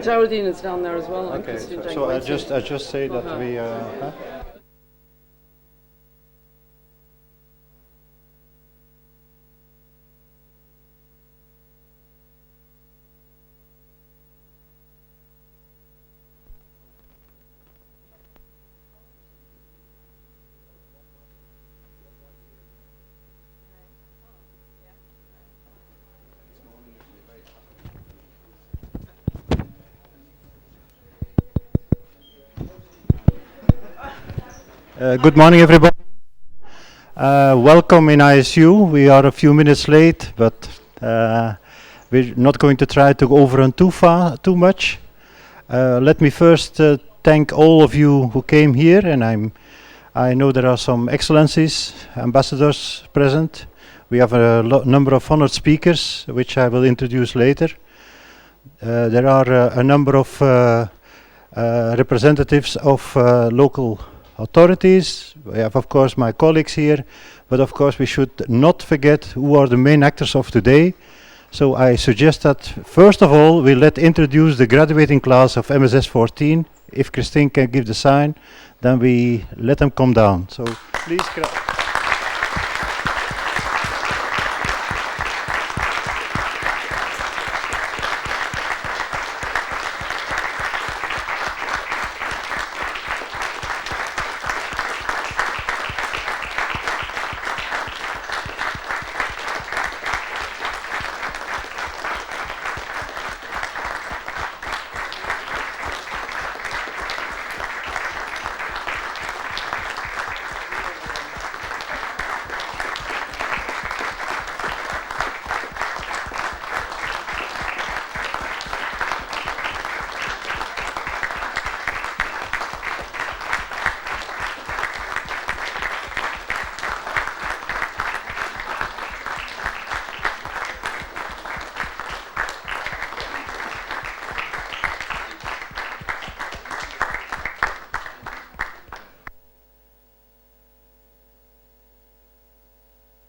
Geraldine is down there as well. Okay, so I just say that we. Good morning, everybody. Welcome in ISU. We are a few minutes late, but we're not going to try to overrun too much. Let me first thank all of you who came here, and I know there are some excellencies, ambassadors present. We have a number of honored speakers, which I will introduce later. There are a number of representatives of local authorities. We have, of course, my colleagues here, but of course we should not forget who are the main actors of today. So I suggest that first of all we let introduce the graduating class of MSS 14. If Christine can give the sign, then we let them come down. So please.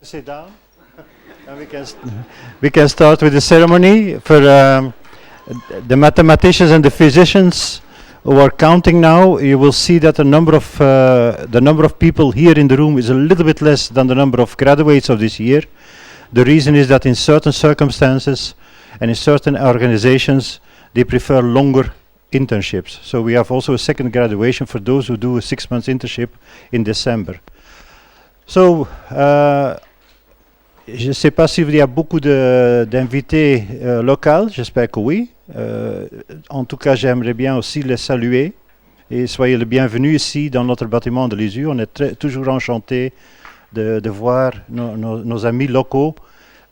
Sit down, and we can start with the ceremony. For the mathematicians and the physicians who are counting now, you will see that the number of people here in the room is a little bit less than the number of graduates of this year. The reason is that in certain circumstances and in certain organizations, they prefer longer internships. So we have also a second graduation for those who do a 6 months internship in December. So. Je ne sais pas s'il y a beaucoup d'invités locaux, j'espère que oui. En tout cas, j'aimerais bien aussi les saluer et soyez les bienvenus ici dans notre bâtiment de l'ISU. On est toujours enchantés de voir nos amis locaux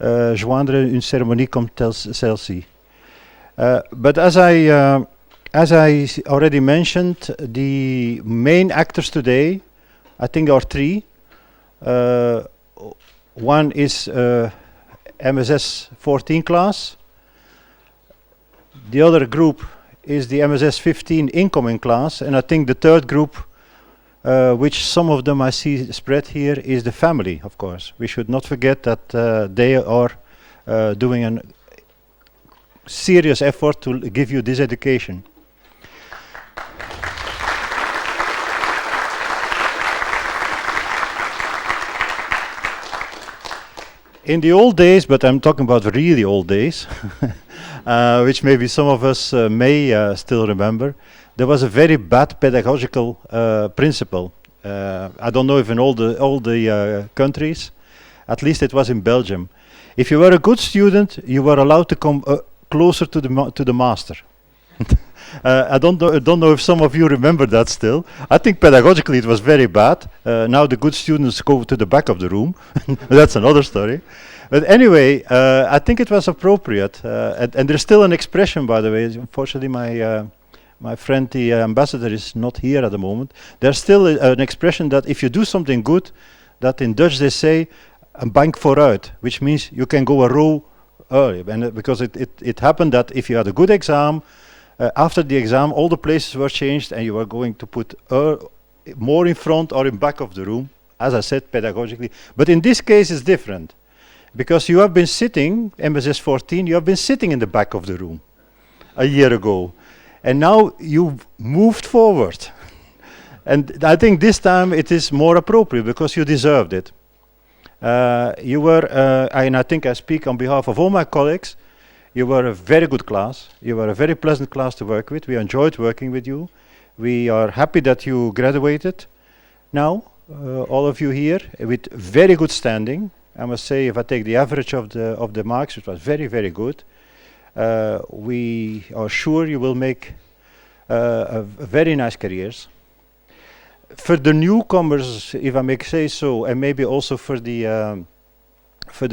joindre une cérémonie comme celle-ci. But as I already mentioned, the main actors today, I think there are three. One is MSS 14 class. The other group is the MSS 15 incoming class. And I think the third group, which some of them I see spread here, is the family, of course. We should not forget that they are doing a serious effort to give you this education. In the old days, but I'm talking about really old days, which maybe some of us may still remember, there was a very bad pedagogical principle. I don't know if in all the countries, at least it was in Belgium. If you were a good student, you were allowed to come closer to the master. I don't know if some of you remember that still. I think pedagogically it was very bad. Now the good students go to the back of the room. That's another story. But anyway, I think it was appropriate. And there's still an expression, by the way. Unfortunately, my friend, the ambassador, is not here at the moment. There's still an expression that if you do something good, that in Dutch they say, een bank vooruit, which means you can go a row early. And because it happened that if you had a good exam, After the exam, all the places were changed, and you were going to put more in front or in back of the room, as I said, pedagogically. But in this case, it's different, because you have been sitting, MSS 14, you have been sitting in the back of the room a year ago, and now you've moved forward. And I think this time it is more appropriate, because you deserved it. You were, and I think I speak on behalf of all my colleagues, you were a very good class. You were a very pleasant class to work with. We enjoyed working with you. We are happy that you graduated now, all of you here, with very good standing. I must say, if I take the average of the marks, it was very, very good. We are sure you will make a very nice careers. For the newcomers, if I may say so, and maybe also for the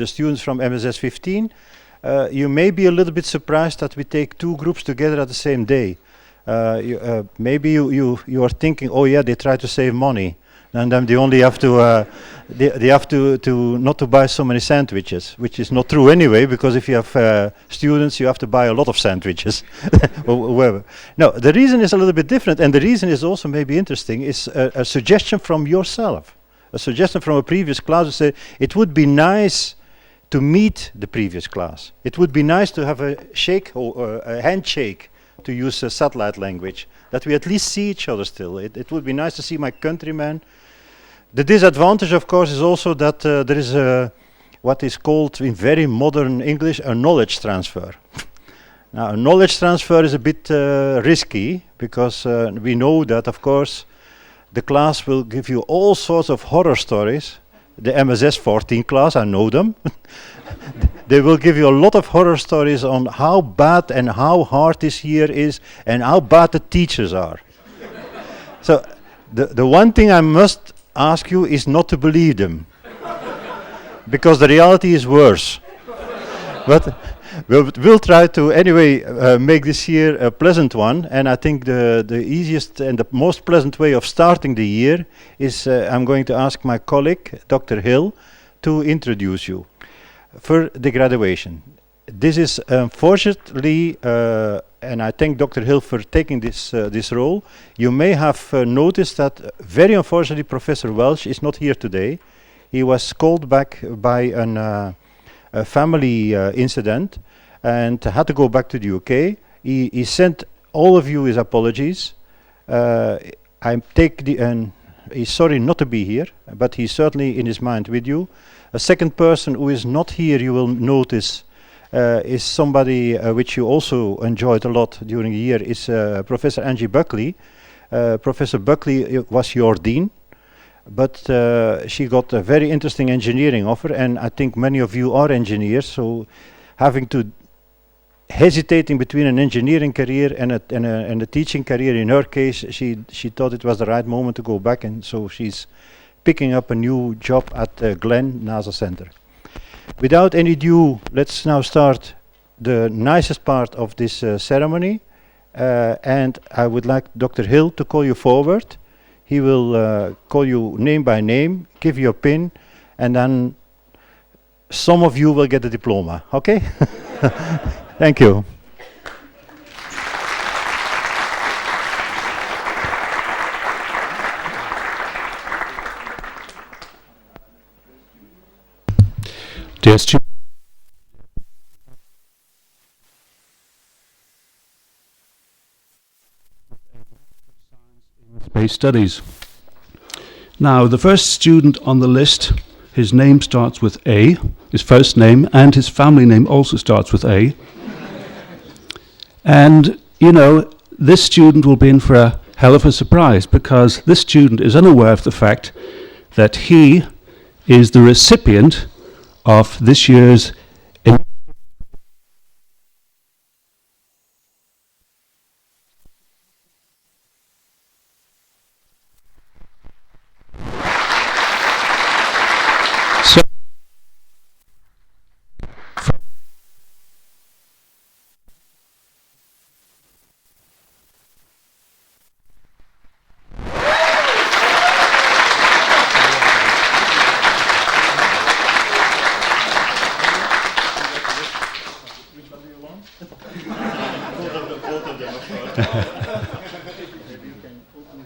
students from MSS 15, you may be a little bit surprised that we take two groups together at the same day. Maybe you are thinking, oh yeah, they try to save money, and then they only have to they have to not to buy so many sandwiches, which is not true anyway, because if you have students, you have to buy a lot of sandwiches. Whoever. No, the reason is a little bit different, and the reason is also maybe interesting. Is a suggestion from yourself, a suggestion from a previous class to say it would be nice to meet the previous class. It would be nice to have a shake or a handshake, to use satellite language, that we at least see each other still. It would be nice to see my countrymen. The disadvantage, of course, is also that there is what is called in very modern English a knowledge transfer. Now, a knowledge transfer is a bit risky, because we know that, of course, the class will give you all sorts of horror stories. The MSS 14 class, I know them. They will give you a lot of horror stories on how bad and how hard this year is, and how bad the teachers are. So the one thing I must ask you is not to believe them, because the reality is worse. But we'll try to anyway make this year a pleasant one, and I think the easiest and the most pleasant way of starting the year is I'm going to ask my colleague, Dr. Hill, to introduce you for the graduation. This is unfortunately, and I thank Dr. Hill for taking this role. You may have noticed that, very unfortunately, Professor Welch is not here today. He was called back by a family incident and had to go back to the UK. He sent all of you his apologies. He's sorry not to be here, but he's certainly in his mind with you. A second person who is not here, you will notice, is somebody which you also enjoyed a lot during the year, is Professor Angie Buckley. Professor Buckley was your dean, but she got a very interesting engineering offer, and I think many of you are engineers, so having to hesitating between an engineering career and a teaching career, in her case, she thought it was the right moment to go back, and so she's picking up a new job at Glen NASA Center. Without any ado, let's now start the nicest part of this ceremony, and I would like Dr. Hill to call you forward. He will call you name by name, give you a pin, and then some of you will get a diploma, okay? Thank you. Dear students, Space Studies. Now, the first student on the list, his name starts with A, his first name, and his family name also starts with A. And, you know, this student will be in for a hell of a surprise, because this student is unaware of the fact that he is the recipient of this year's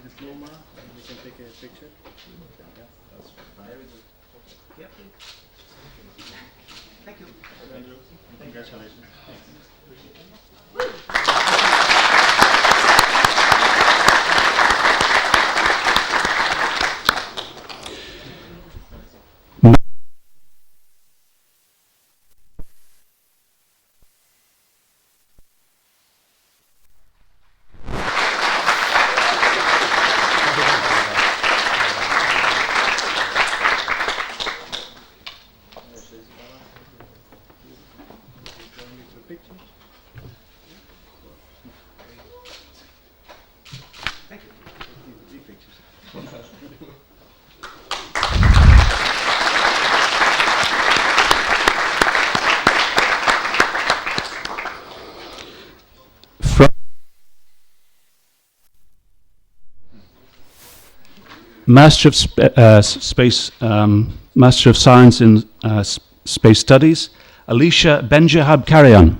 diploma. You can take a picture. Thank you. Congratulations. Master of Science in Space Studies, Alicia Benjahab Karian.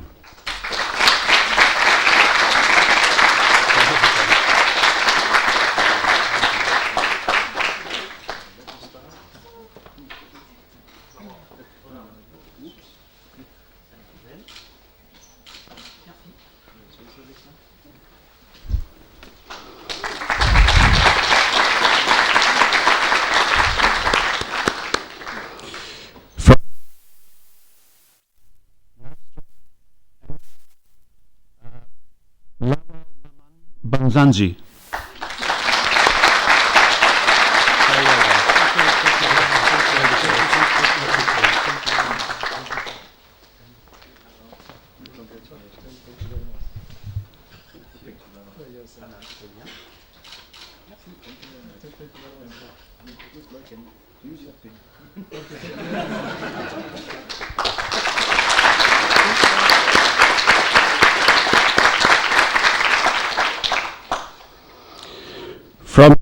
Banzanji. From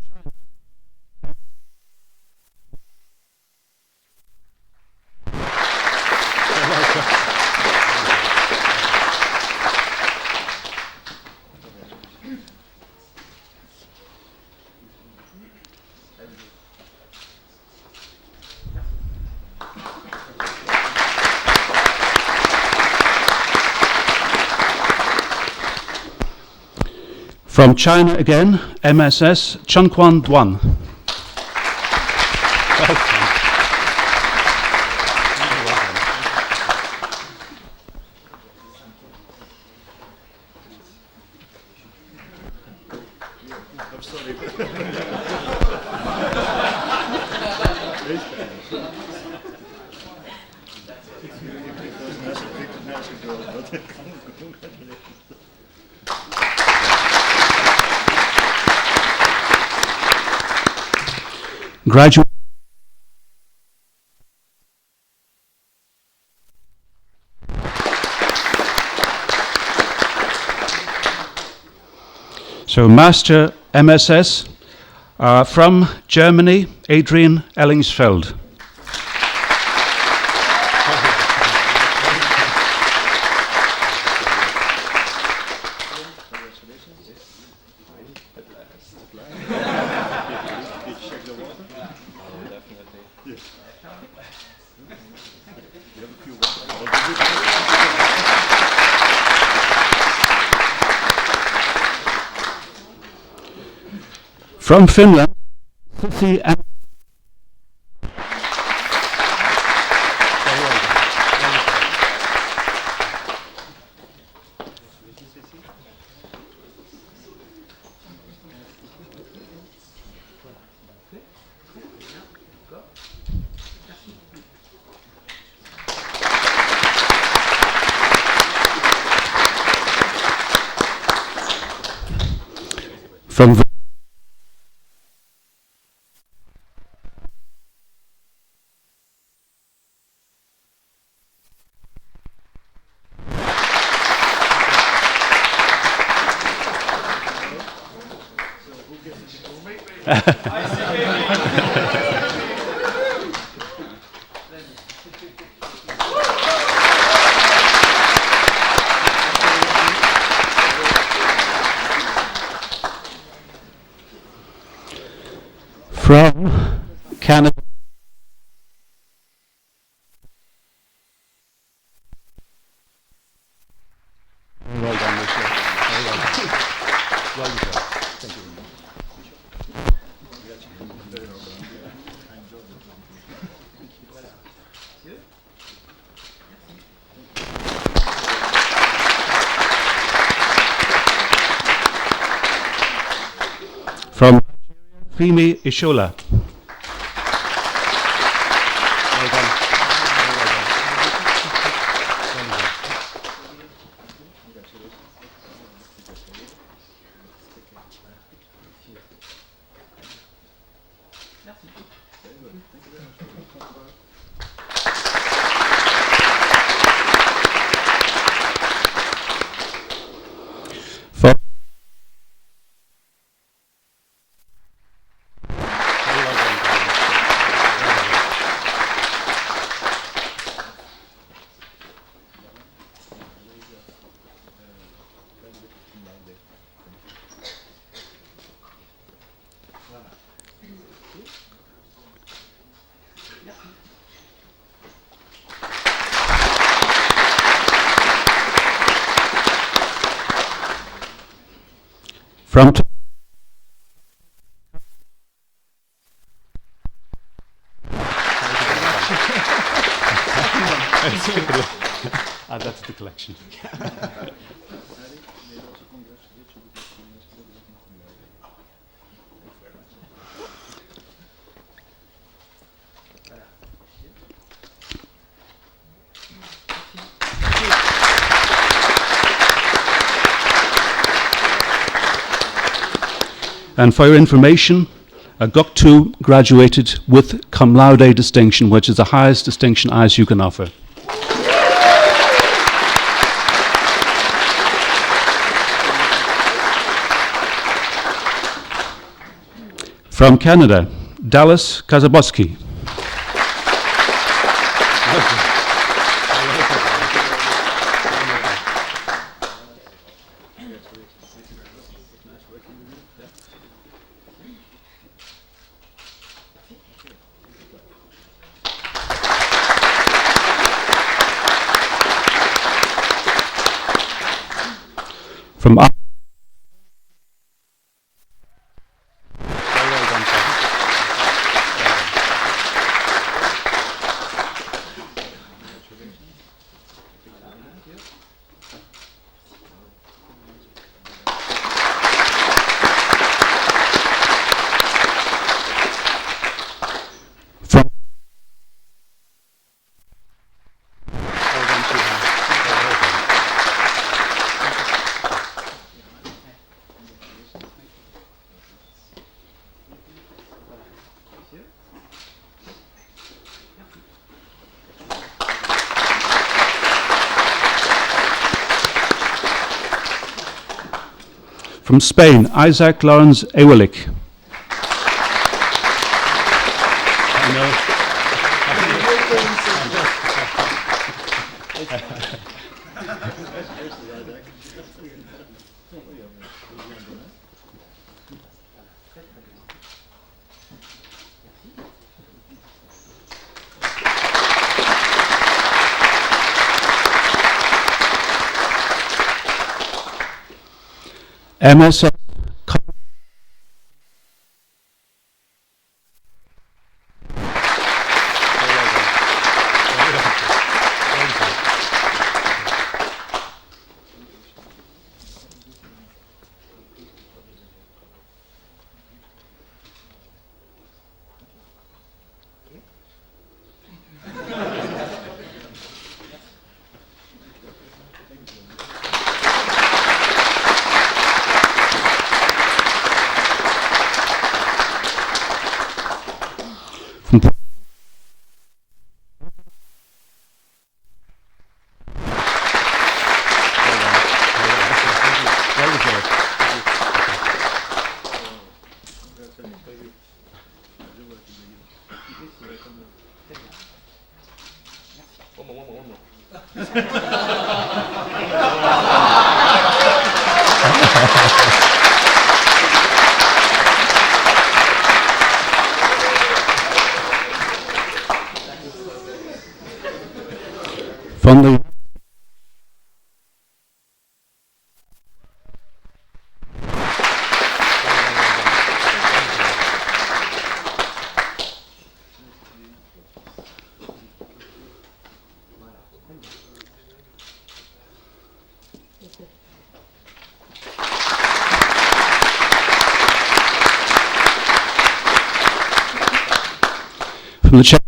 From China again, MSS Chunquan Duan. I'm sorry. Graduate. So Master MSS from Germany, Adrian Ellingsfeld. From Finland, Sissi and from From Canada. Well done, Michelle. Well done. Well deserved. Thank you very much. From Femi Ishola. Well done. Well done. From From That's the collection. And for your information, Goktu graduated with cum laude distinction, which is the highest distinction ISU can offer. From Canada, Dallas Kazaboski. From from From Spain, Isaac Lawrence Ewelik. MSS from Well deserved. From the Czech.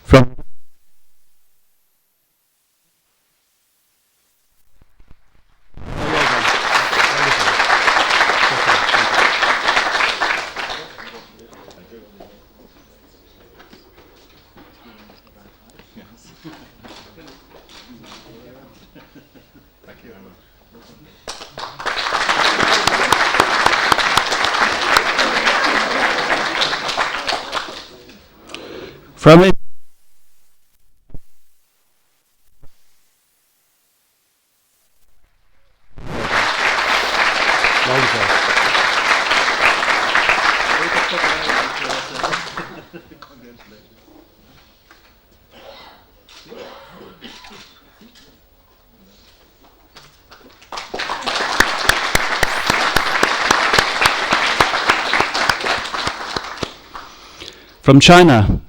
From from it. From China,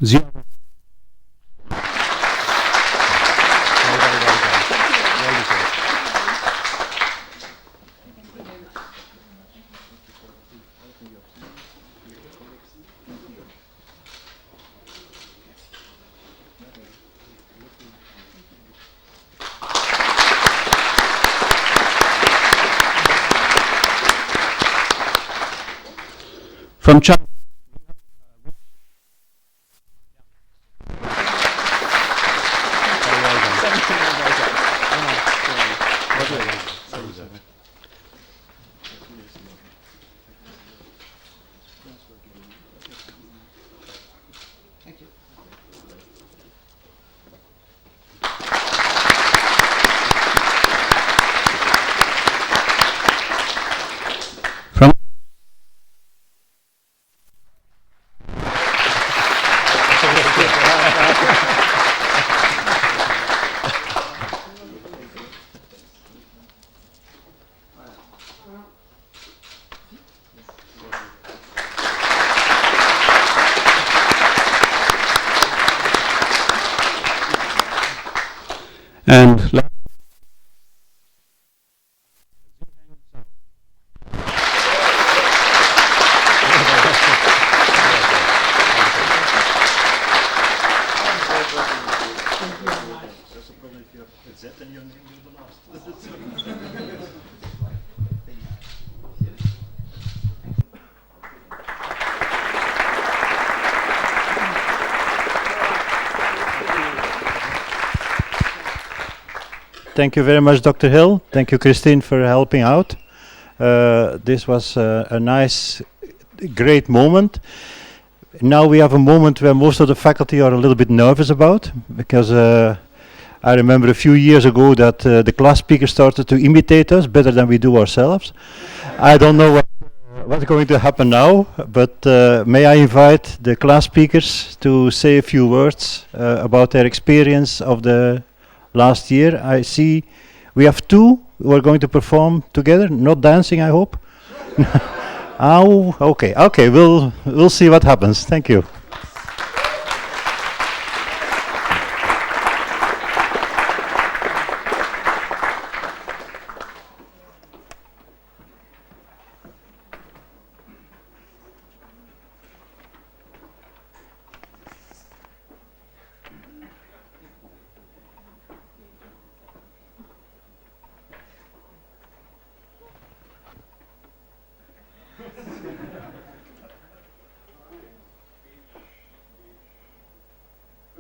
from China. From and Thank you very much, Dr. Hill. Thank you, Christine, for helping out. This was a nice, great moment. Now we have a moment where most of the faculty are a little bit nervous about, because I remember a few years ago that the class speakers started to imitate us better than we do ourselves. I don't know what's going to happen now, but may I invite the class speakers to say a few words about their experience of the last year. I see we have two who are going to perform together, not dancing, I hope. Oh, okay, we'll see what happens. Thank you.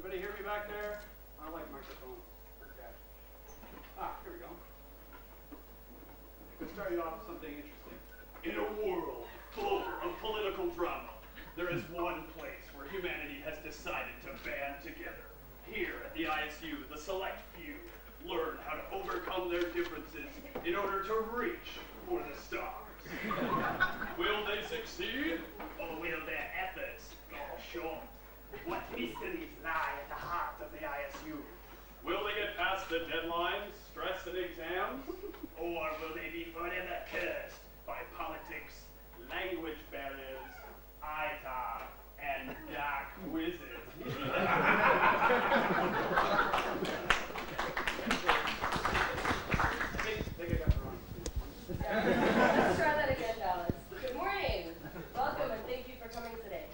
Everybody hear me back there? I like microphones. Okay. Here we go. But starting off with something interesting. In a world full of political drama, there is one place where humanity has decided to band together. Here at the ISU, the select few learn how to overcome their differences in order to reach for the stars. Will they succeed, or will their efforts fall short? What mysteries lie at the heart of the ISU? Will they get past the deadlines, stress, and exams? Or will they be forever cursed by politics, language barriers, ITAR, and dark wizards? Let's try that again, Dallas. Good morning. Welcome and thank you for coming today.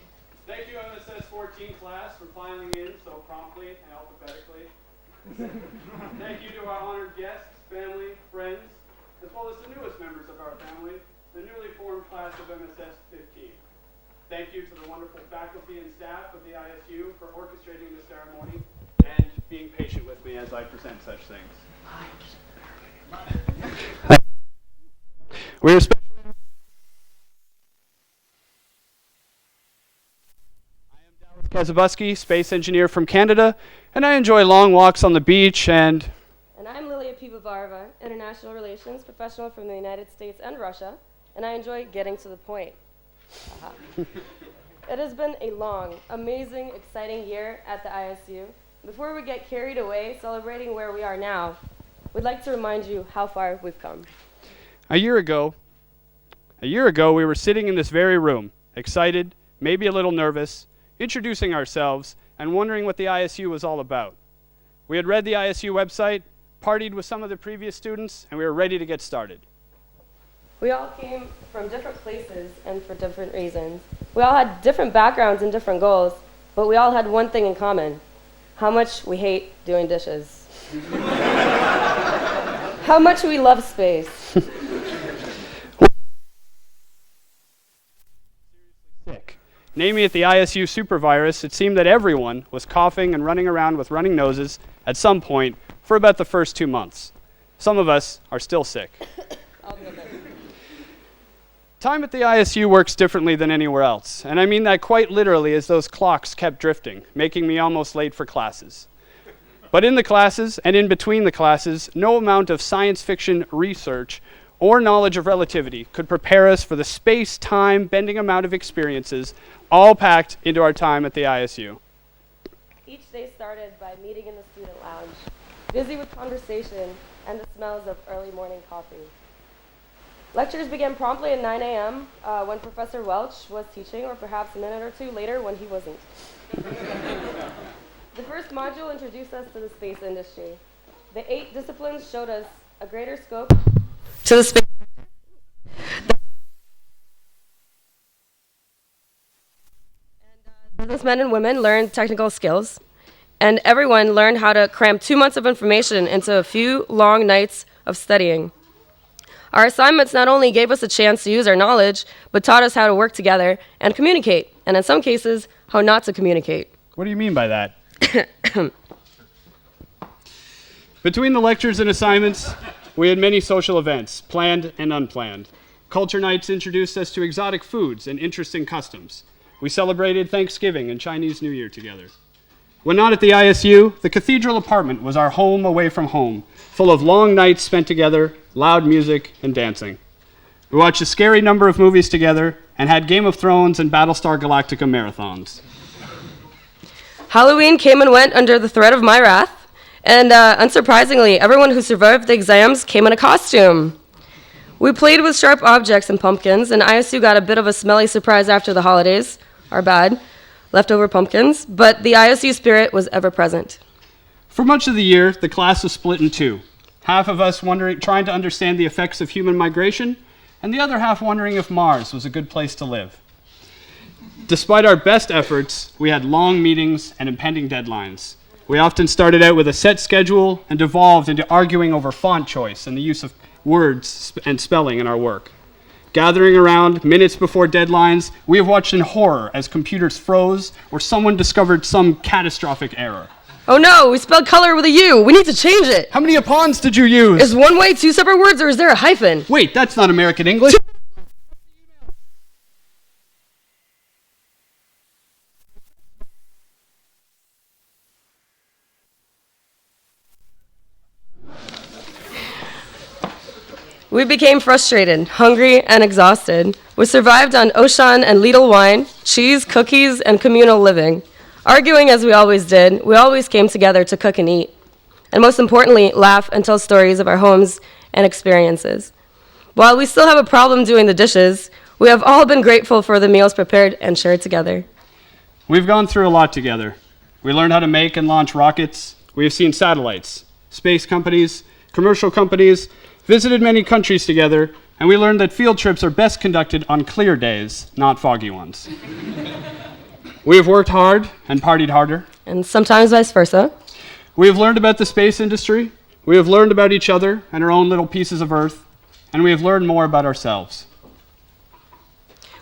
Thank you, MSS 14 class, for filing in so promptly and alphabetically. Thank you to our honored guests, family, friends, as well as the newest members of our family, the newly formed class of MSS 15. Thank you to the wonderful faculty and staff of the ISU for orchestrating the ceremony and being patient with me as I present such things. We are Kazabuski, space engineer from Canada, and I enjoy long walks on the beach and I'm Lilia Pivovarova, international relations professional from the United States and Russia, and I enjoy getting to the point. It has been a long, amazing, exciting year at the ISU. Before we get carried away celebrating where we are now, we'd like to remind you how far we've come. A year ago, we were sitting in this very room, excited, maybe a little nervous, introducing ourselves, and wondering what the ISU was all about. We had read the ISU website, partied with some of the previous students, and we were ready to get started. We all came from different places and for different reasons. We all had different backgrounds and different goals, but we all had one thing in common: how much we hate doing dishes. How much we love space. Namely, at the ISU supervirus, it seemed that everyone was coughing and running around with running noses at some point for about the first 2 months. Some of us are still sick. Time at the ISU works differently than anywhere else, and I mean that quite literally, as those clocks kept drifting, making me almost late for classes. But in the classes and in between the classes, no amount of science fiction research or knowledge of relativity could prepare us for the space-time bending amount of experiences all packed into our time at the ISU. Each day started by meeting in the student lounge, busy with conversation and the smells of early morning coffee. Lectures began promptly at 9 a.m. When Professor Welch was teaching, or perhaps a minute or two later when he wasn't. The first module introduced us to the space industry. The 8 disciplines showed us a greater scope to the space. Businessmen and women learned technical skills, and everyone learned how to cram 2 months of information into a few long nights of studying. Our assignments not only gave us a chance to use our knowledge, but taught us how to work together and communicate, and in some cases, how not to communicate. What do you mean by that? Between the lectures and assignments, we had many social events, planned and unplanned. Culture nights introduced us to exotic foods and interesting customs. We celebrated Thanksgiving and Chinese New Year together. When not at the ISU, the cathedral apartment was our home away from home, full of long nights spent together, loud music, and dancing. We watched a scary number of movies together and had Game of Thrones and Battlestar Galactica marathons. Halloween came and went under the threat of my wrath, and unsurprisingly, everyone who survived the exams came in a costume. We played with sharp objects and pumpkins, and ISU got a bit of a smelly surprise after the holidays. Our bad. Leftover pumpkins, but the ISU spirit was ever present. For much of the year, the class was split in two. Half of us trying to understand the effects of human migration, and the other half wondering if Mars was a good place to live. Despite our best efforts, we had long meetings and impending deadlines. We often started out with a set schedule and devolved into arguing over font choice and the use of words and spelling in our work. Gathering around minutes before deadlines, we have watched in horror as computers froze or someone discovered some catastrophic error. Oh no, we spelled color with a U. We need to change it. How many apons did you use? Is one way two separate words or is there a hyphen? Wait, that's not American English. We became frustrated, hungry, and exhausted. We survived on Auchan and Lidl wine, cheese, cookies, and communal living. Arguing as we always did, we always came together to cook and eat. And most importantly, laugh and tell stories of our homes and experiences. While we still have a problem doing the dishes, we have all been grateful for the meals prepared and shared together. We've gone through a lot together. We learned how to make and launch rockets. We have seen satellites, space companies, commercial companies, visited many countries together, and we learned that field trips are best conducted on clear days, not foggy ones. We have worked hard and partied harder. And sometimes vice versa. We have learned about the space industry. We have learned about each other and our own little pieces of Earth, and we have learned more about ourselves.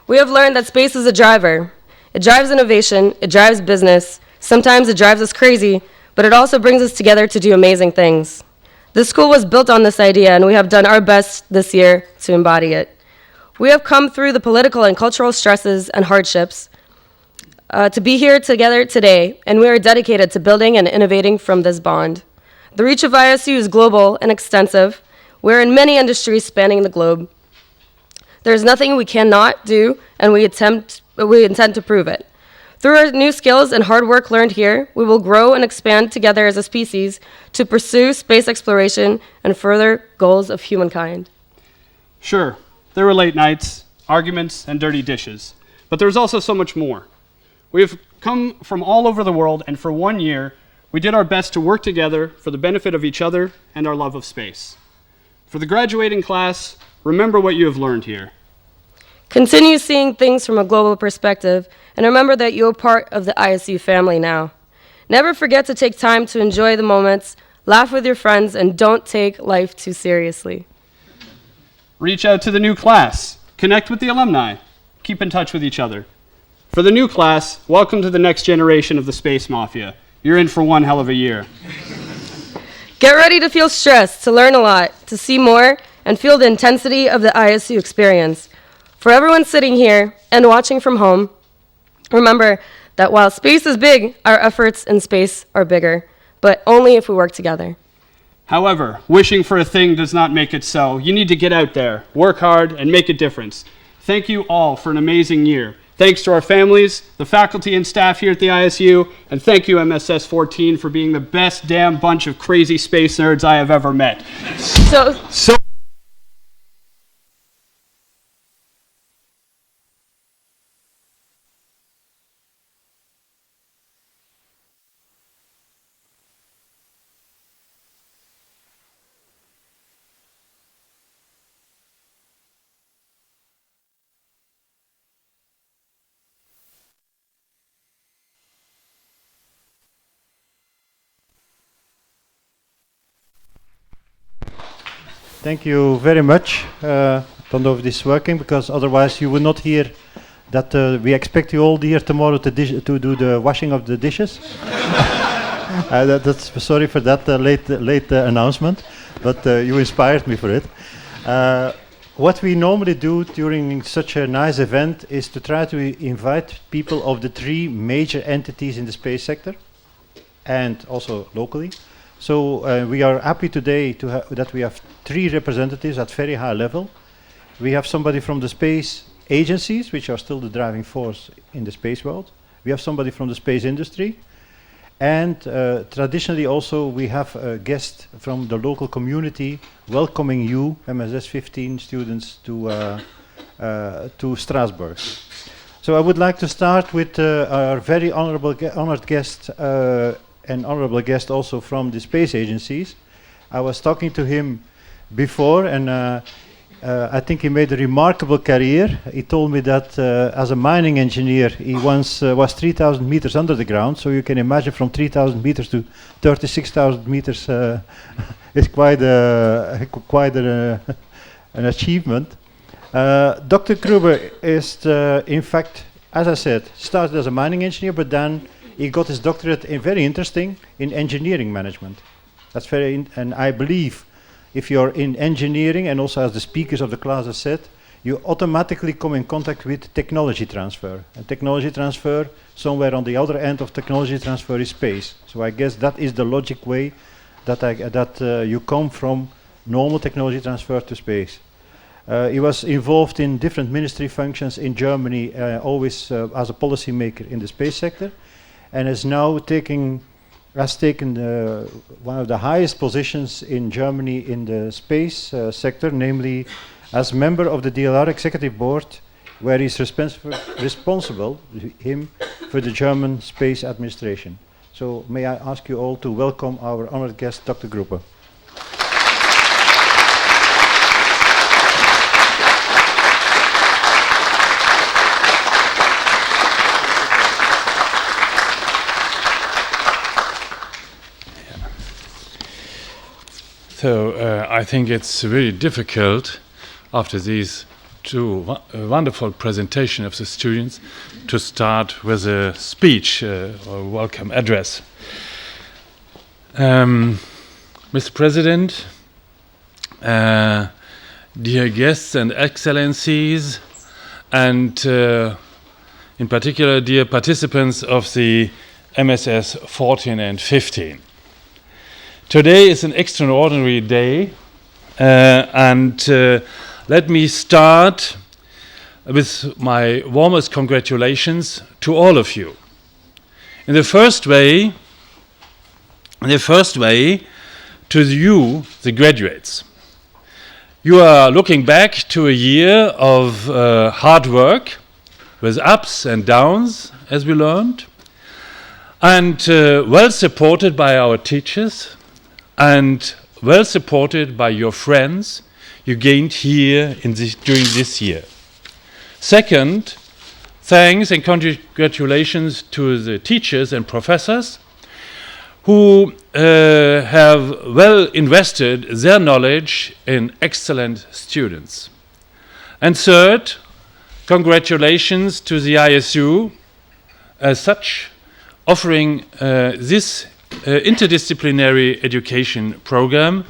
We have learned that space is a driver. It drives innovation, it drives business. Sometimes it drives us crazy, but it also brings us together to do amazing things. This school was built on this idea, and we have done our best this year to embody it. We have come through the political and cultural stresses and hardships to be here together today, and we are dedicated to building and innovating from this bond. The reach of ISU is global and extensive. We're in many industries spanning the globe. There is nothing we cannot do, and we intend to prove it. Through our new skills and hard work learned here, we will grow and expand together as a species to pursue space exploration and further goals of humankind. Sure, there were late nights, arguments, and dirty dishes, but there was also so much more. We have come from all over the world, and for 1 year, we did our best to work together for the benefit of each other and our love of space. For the graduating class, remember what you have learned here. Continue seeing things from a global perspective, and remember that you're part of the ISU family now. Never forget to take time to enjoy the moments, laugh with your friends, and don't take life too seriously. Reach out to the new class, connect with the alumni, keep in touch with each other. For the new class, welcome to the next generation of the Space Mafia. You're in for one hell of a year. Get ready to feel stressed, to learn a lot, to see more, and feel the intensity of the ISU experience. For everyone sitting here and watching from home, remember that while space is big, our efforts in space are bigger, but only if we work together. However, wishing for a thing does not make it so. You need to get out there, work hard, and make a difference. Thank you all for an amazing year. Thanks to our families, the faculty and staff here at the ISU, and thank you MSS 14 for being the best damn bunch of crazy space nerds I have ever met. So Thank you very much. Don't know if this is working, because otherwise you will not hear that we expect you all here tomorrow to do the washing of the dishes. Sorry for that late announcement, but you inspired me for it. What we normally do during such a nice event is to try to invite people of the 3 major entities in the space sector, and also locally. So we are happy today that we have 3 representatives at very high level. We have somebody from the space agencies, which are still the driving force in the space world. We have somebody from the space industry. And traditionally also we have a guest from the local community welcoming you, MSS 15 students, to Strasbourg. So I would like to start with our very honored guest, an honorable guest also from the space agencies. I was talking to him before, and I think he made a remarkable career. He told me that as a mining engineer, he once was 3,000 meters under the ground, so you can imagine from 3,000 meters to 36,000 meters is quite an achievement. Dr. Gruber is, in fact, as I said, started as a mining engineer, but then he got his doctorate in very interesting in engineering management. That's and I believe if you're in engineering, and also as the speakers of the class have said, you automatically come in contact with technology transfer. And technology transfer, somewhere on the other end of technology transfer is space. So I guess that is the logic way that you come from normal technology transfer to space. He was involved in different ministry functions in Germany, always as a policy maker in the space sector, and is now has taken one of the highest positions in Germany in the space sector, namely as member of the DLR Executive Board, where he's responsible, him, for the German Space Administration. So may I ask you all to welcome our honored guest, Dr. Gruppe. So I think it's really difficult after these two wonderful presentations of the students to start with a speech or welcome address. Mr. President, dear guests and excellencies, and in particular dear participants of the MSS 14 and 15. Today is an extraordinary day, and let me start with my warmest congratulations to all of you. In the first way, to you, the graduates. You are looking back to a year of hard work, with ups and downs, as we learned, and well supported by our teachers, and well supported by your friends you gained here during this year. Second, thanks and congratulations to the teachers and professors who have well invested their knowledge in excellent students. And third, congratulations to the ISU as such, offering this interdisciplinary education program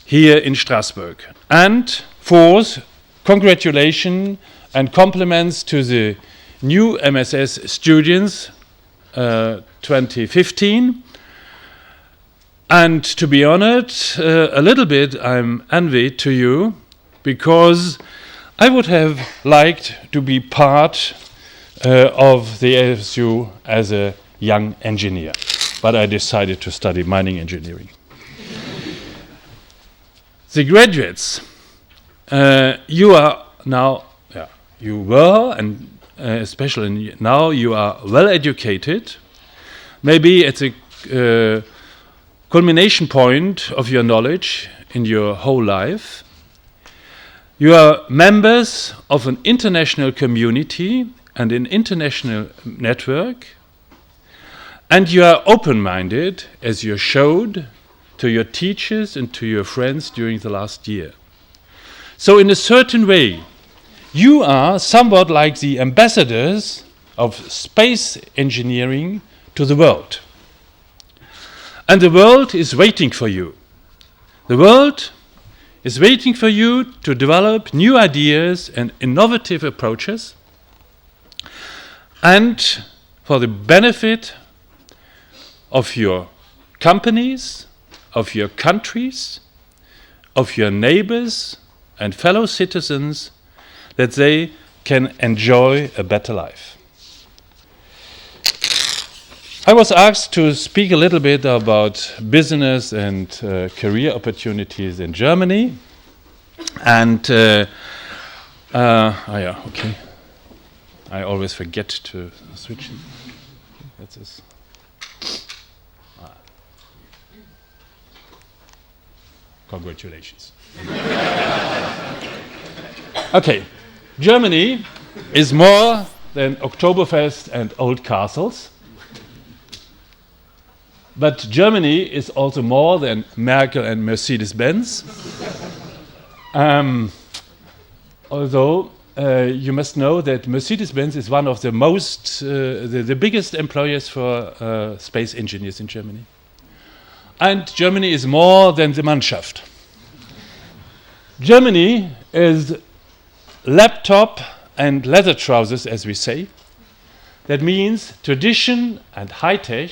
here in Strasbourg. And fourth, congratulations and compliments to the new MSS students 2015. And to be honest, a little bit I'm envied to you, because I would have liked to be part of the ASU as a young engineer. But I decided to study mining engineering. The graduates, you are now, you were, and especially now, you are well educated. Maybe it's a culmination point of your knowledge in your whole life. You are members of an international community and an international network. And you are open-minded, as you showed to your teachers and to your friends during the last year. So in a certain way, you are somewhat like the ambassadors of space engineering to the world. And the world is waiting for you. The world is waiting for you to develop new ideas and innovative approaches, and for the benefit of your companies, of your countries, of your neighbors and fellow citizens, that they can enjoy a better life. I was asked to speak a little bit about business and career opportunities in Germany. And, okay. I always forget to switch. That's this. Congratulations. Okay, Germany is more than Oktoberfest and old castles. But Germany is also more than Merkel and Mercedes-Benz. Although you must know that Mercedes-Benz is one of the most, the biggest employers for space engineers in Germany. And Germany is more than the Mannschaft. Germany is laptop and leather trousers, as we say. That means tradition and high-tech.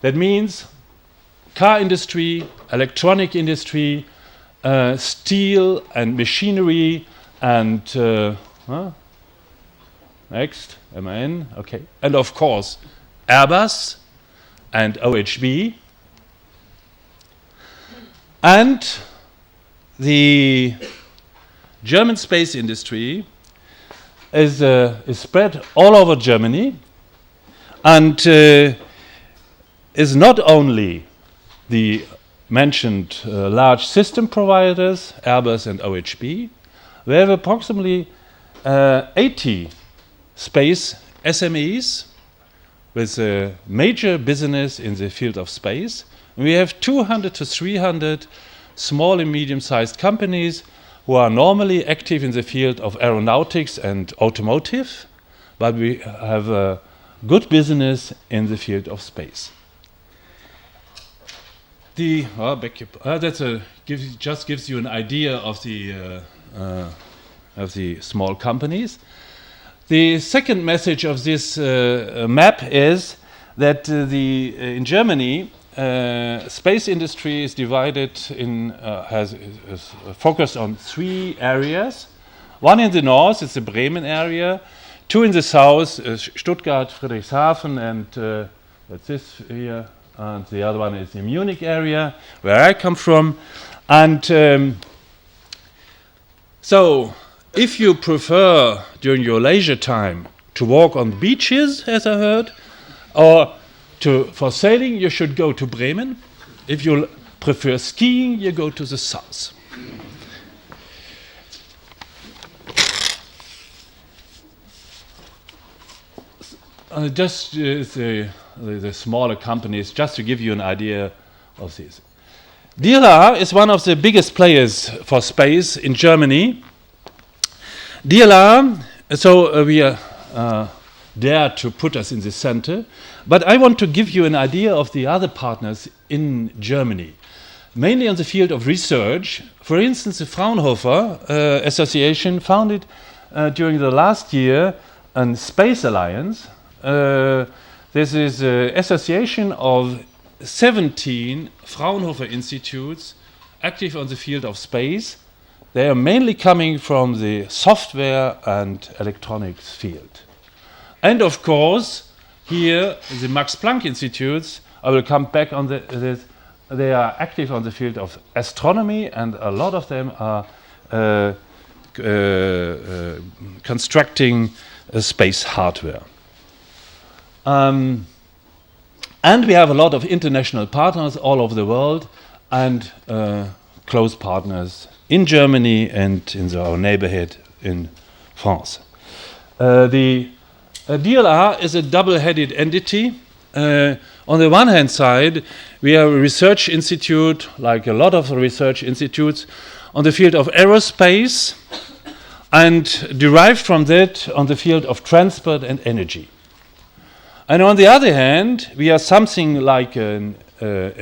That means car industry, electronic industry, steel and machinery, and next, MAN, okay. And of course, Airbus and OHB. And the German space industry is spread all over Germany, and is not only the mentioned large system providers, Airbus and OHB. We have approximately 80 space SMEs with a major business in the field of space. And we have 200 to 300 small and medium-sized companies who are normally active in the field of aeronautics and automotive, but we have a good business in the field of space. Just gives you an idea of the small companies. The second message of this map is that in Germany, space industry is divided is focused on 3 areas. One in the north is the Bremen area, 2 in the south, Stuttgart, Friedrichshafen, and that's this here, and the other one is the Munich area, where I come from. And so, if you prefer during your leisure time to walk on beaches, as I heard, or for sailing, you should go to Bremen. If you prefer skiing, you go to the south. Just the smaller companies, just to give you an idea of this. DLR is one of the biggest players for space in Germany. DLR, so we are dare to put us in the center. But I want to give you an idea of the other partners in Germany, mainly on the field of research. For instance, the Fraunhofer Association founded during the last year a Space Alliance. This is an association of 17 Fraunhofer institutes active on the field of space. They are mainly coming from the software and electronics field. And of course, here, the Max Planck Institutes, I will come back on this, they are active on the field of astronomy, and a lot of them are constructing space hardware. And we have a lot of international partners all over the world, and close partners in Germany and in our neighborhood in France. The DLR is a double-headed entity. On the one hand side, we are a research institute, like a lot of research institutes, on the field of aerospace, and derived from that on the field of transport and energy. And on the other hand, we are something like a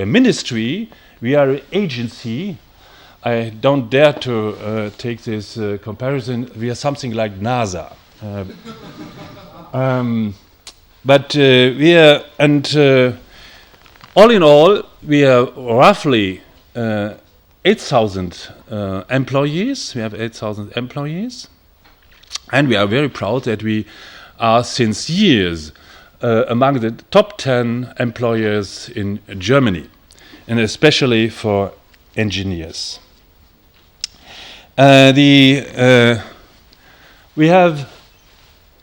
ministry. We are an agency. I don't dare to take this comparison. We are something like NASA. But we are, and all in all, we are roughly 8,000 employees. We have 8,000 employees, and we are very proud that we are since years among the top 10 employers in Germany, and especially for engineers. We have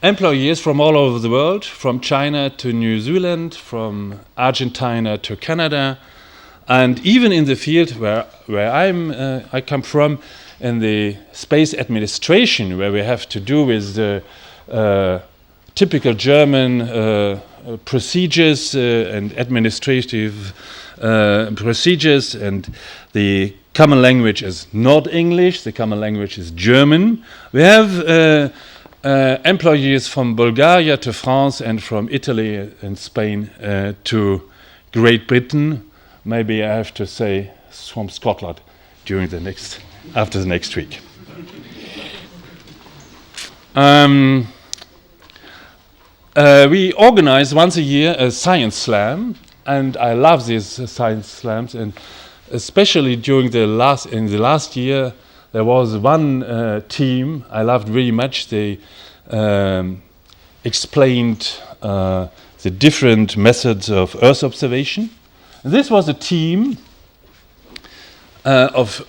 employees from all over the world, from China to New Zealand, from Argentina to Canada, and even in the field where I come from, in the space administration, where we have to do with the typical German procedures and administrative procedures and the common language is not English, the common language is German. We have employees from Bulgaria to France and from Italy and Spain to Great Britain. Maybe I have to say from Scotland after the next week. We organize once a year a science slam, and I love these science slams. And especially in the last year, there was one team I loved very much. They explained the different methods of Earth observation. And this was a team of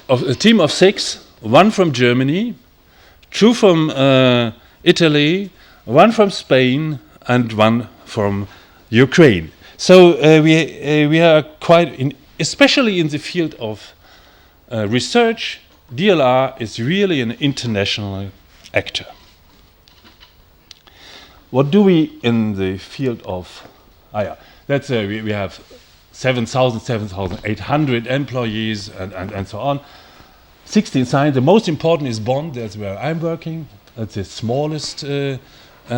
6, one from Germany, 2 from Italy, 1 from Spain, and 1 from Ukraine. So we are quite, especially in the field of research, DLR is really an international actor. What do we in the field of, we have 7,800 employees and so on. 16 science, the most important is Bonn, that's where I'm working. That's the smallest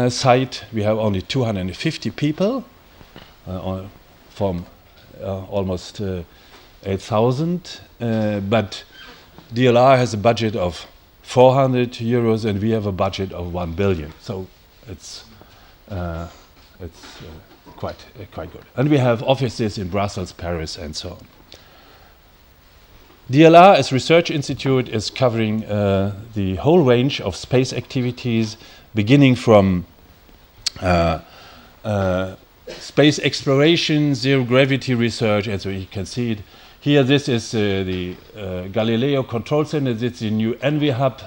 site. We have only 250 people from almost 8,000. But DLR has a budget of 400 euros and we have a budget of 1 billion. So it's quite good. And we have offices in Brussels, Paris, and so on. DLR as research institute is covering the whole range of space activities, beginning from space exploration, zero gravity research, as you can see it. Here, this is the Galileo Control Center. This is the new ENVI Hub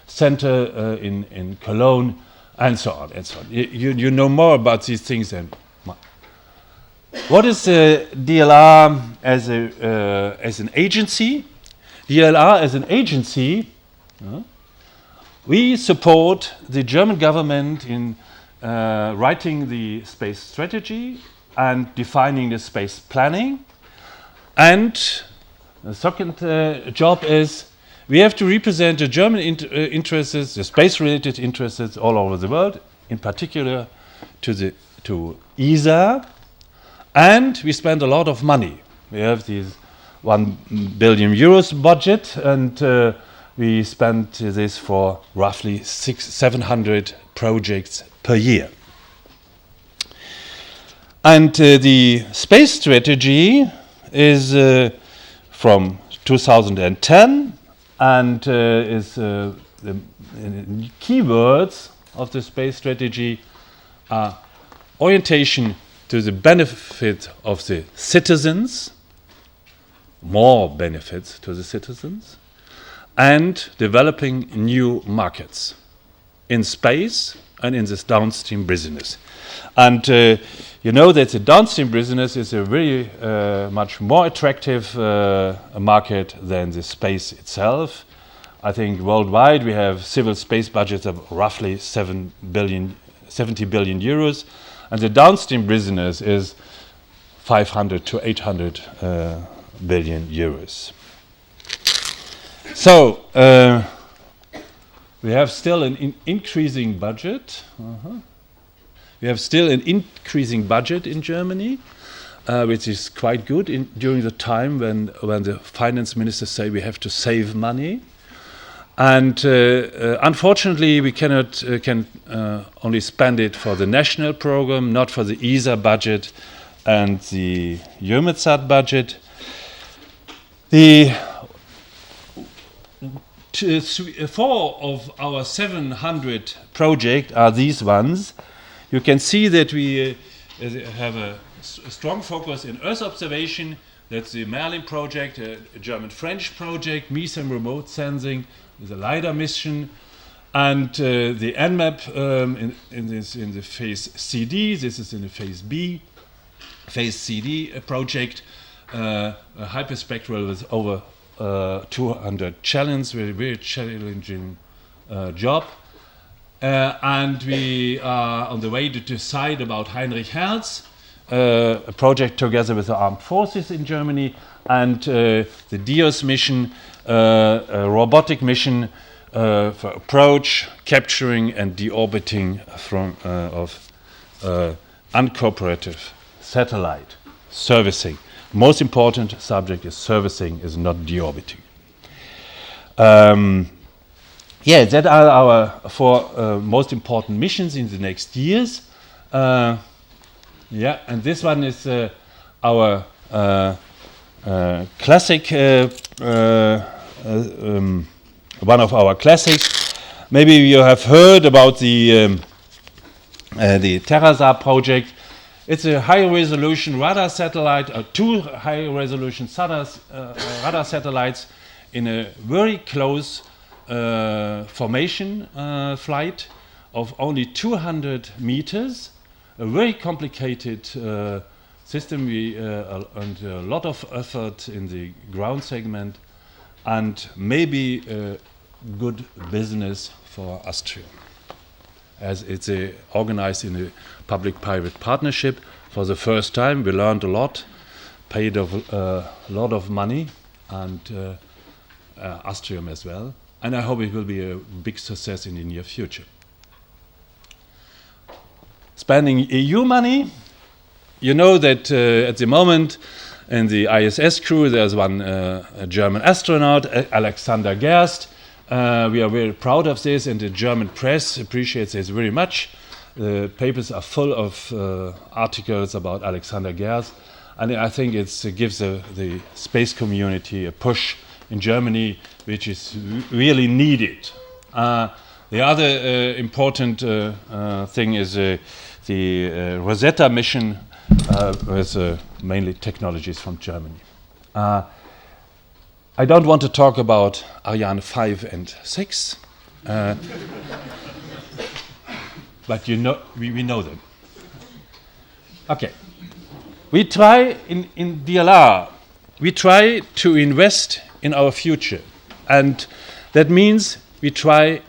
Center in Cologne, and so on, and so on. You know more about these things than mine. What is DLR as an agency? DLR as an agency, we support the German government in writing the space strategy and defining the space planning. And the second job is we have to represent the German interests, the space-related interests all over the world, in particular to ESA. And we spend a lot of money. We have these 1 billion euros budget, and we spend this for roughly 700 projects per year. And the space strategy is from 2010, and is the keywords of the space strategy are orientation to the benefit of the citizens, more benefits to the citizens, and developing new markets in space and in this downstream business. And you know that the downstream business is a very much more attractive market than the space itself. I think worldwide we have civil space budgets of roughly 70 billion euros, and the downstream business is 500 to 800 billion euros. So we have still an increasing budget. We have still an increasing budget in Germany, which is quite good during the time when the finance ministers say we have to save money. And unfortunately, we can only spend it for the national program, not for the ESA budget and the EUMETSAT budget. The 4 of our 700 projects are these ones. You can see that we have a strong focus in Earth observation. That's the Merlin project, a German-French project, MESAM remote sensing, the LiDAR mission, and the NMAP in the phase CD. This is in the phase B, phase CD project, a hyperspectral with over 200 challenges, very challenging job. And we are on the way to decide about Heinrich Hertz, a project together with the armed forces in Germany, and the DIOS mission, a robotic mission for approach, capturing, and deorbiting from of uncooperative satellite servicing. Most important subject is servicing, is not deorbiting. Yeah, that are our four most important missions in the next years. Yeah, and this one is our classic, one of our classics. Maybe you have heard about the TerraSAR project. It's a high-resolution radar satellite, two high-resolution radar satellites in a very close formation flight of only 200 meters. A very complicated system, and a lot of effort in the ground segment, and maybe a good business for Austria, as it's organized in a public-private partnership. For the first time, we learned a lot, paid a lot of money, and Austrium as well. And I hope it will be a big success in the near future. Spending EU money, you know that at the moment in the ISS crew there's one a German astronaut, Alexander Gerst. We are very proud of this, and the German press appreciates this very much. The papers are full of articles about Alexander Gerst, and I think it gives the space community a push in Germany, which is really needed. The other important thing is the Rosetta mission with mainly technologies from Germany. I don't want to talk about Ariane 5 and 6, but you know, we know them. Okay. We try in DLR, we try to invest in our future, and that means we try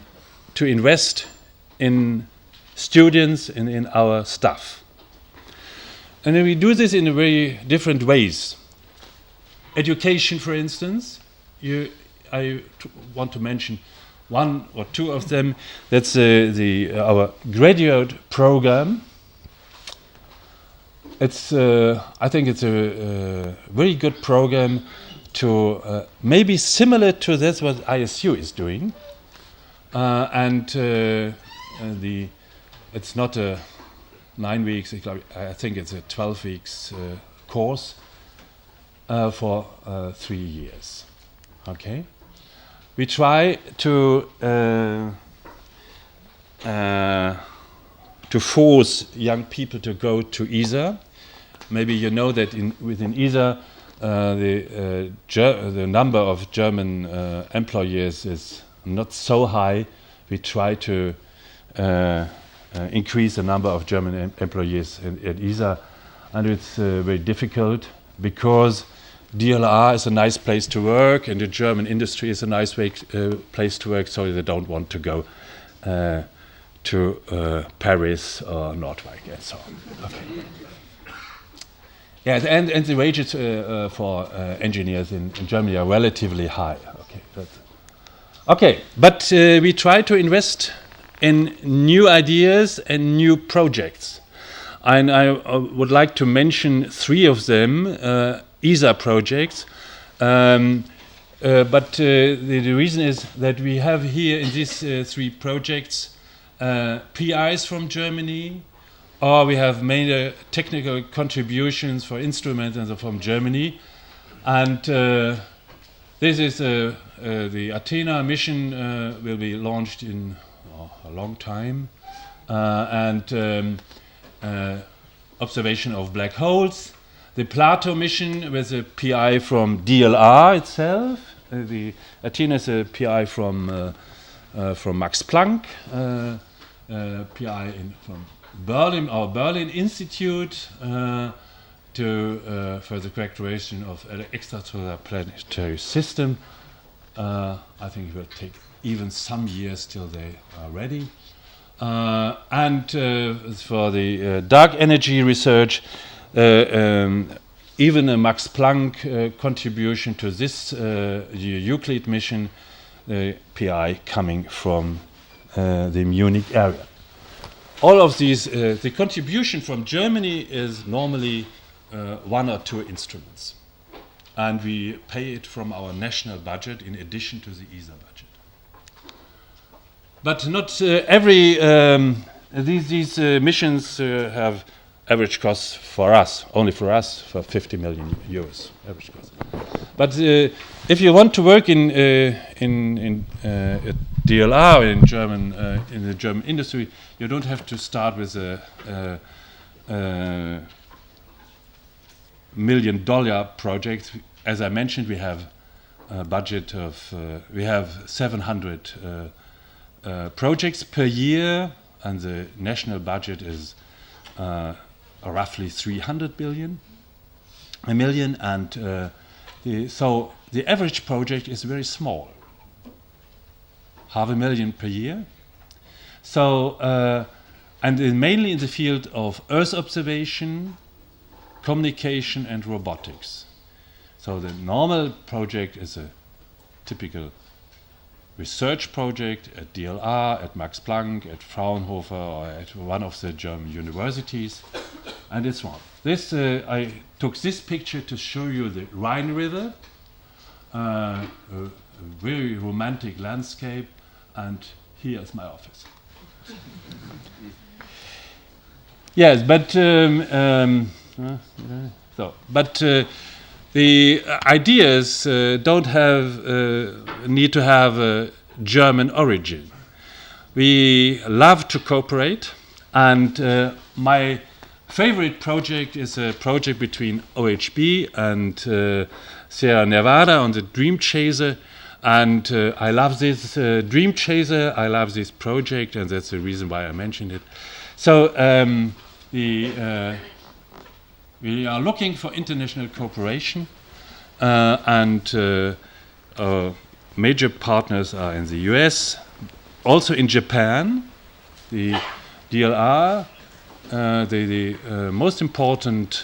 to invest in students and in our staff. And then we do this in very different ways. Education, for instance, I want to mention one or two of them. That's our graduate program. It's I think it's a very good program to maybe similar to this what ISU is doing, and it's not a 9 weeks. I think it's a 12 weeks course for 3 years. Okay, we try to force young people to go to ESA. Maybe you know that within ESA the number of German employees is not so high. We try to increase the number of German employees at ESA, and it's very difficult because DLR is a nice place to work, and the German industry is a nice place to work, so they don't want to go to Paris or Nordwijk and so on. Okay. Yeah, and the wages for engineers in Germany are relatively high. Okay, but we try to invest in new ideas and new projects. And I would like to mention 3 of them, ESA projects. But the reason is that we have here in these 3 projects PIs from Germany, or we have made technical contributions for instruments and so from Germany. And this is the Athena mission will be launched in a long time, and observation of black holes. The Plato mission with a PI from DLR itself. The Athena is a PI from Max Planck, PI from Berlin, our Berlin Institute, for the characterization of an extrasolar planetary system. I think it will take even some years till they are ready. And for the dark energy research, even a Max Planck contribution to this Euclid mission, PI coming from the Munich area. All of these, the contribution from Germany is normally 1 or 2 instruments. And we pay it from our national budget in addition to the ESA budget. But not every, these missions have average costs for us, only for us, for 50 million euros average cost. But if you want to work in DLR in the German industry, you don't have to start with a $1 million project. As I mentioned, we have a budget of we have 700 projects per year, and the national budget is roughly 300 million, and so the average project is very small, $500,000 per year. So and mainly in the field of Earth observation, communication, and robotics. So the normal project is a typical research project at DLR, at Max Planck, at Fraunhofer, or at one of the German universities, and it's one. This I took this picture to show you the Rhine River, a very romantic landscape, and here is my office. Yes, but the ideas don't have need to have a German origin. We love to cooperate, and my favorite project is a project between OHB and Sierra Nevada on the Dream Chaser, and I love this Dream Chaser. I love this project, and that's the reason why I mentioned it. So we are looking for international cooperation, and our major partners are in the US, also in Japan. The DLR, the most important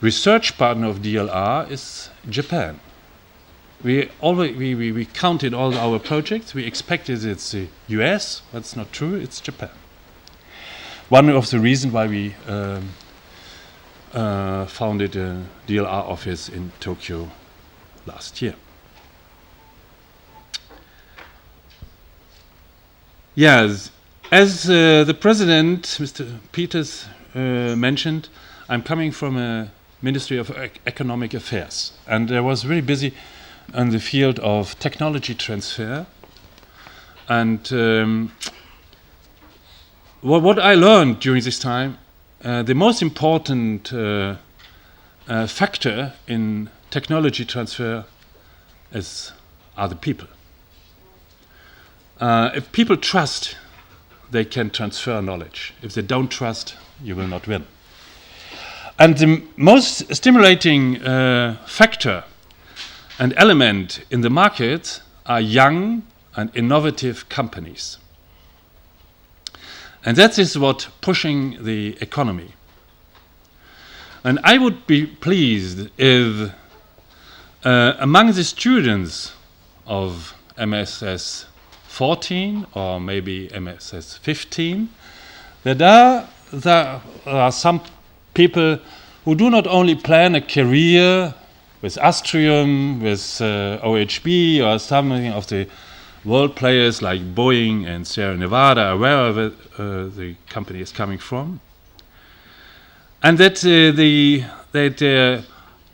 research partner of DLR is Japan. We counted all our projects. We expected it's the US, but it's not true. It's Japan. One of the reasons why we founded a DLR office in Tokyo last year. Yes, as the president, Mr. Peters, mentioned, I'm coming from a Ministry of Economic Affairs, and I was very busy in the field of technology transfer. And what I learned during this time, the most important factor in technology transfer are the people. If people trust, they can transfer knowledge. If they don't trust, you will not win. And the most stimulating factor and element in the market are young and innovative companies. And that is what pushing the economy. And I would be pleased if among the students of MSS 14 or maybe MSS 15, there are some people who do not only plan a career with Astrium, with OHB, or something of the world players like Boeing and Sierra Nevada, wherever the company is coming from, and that they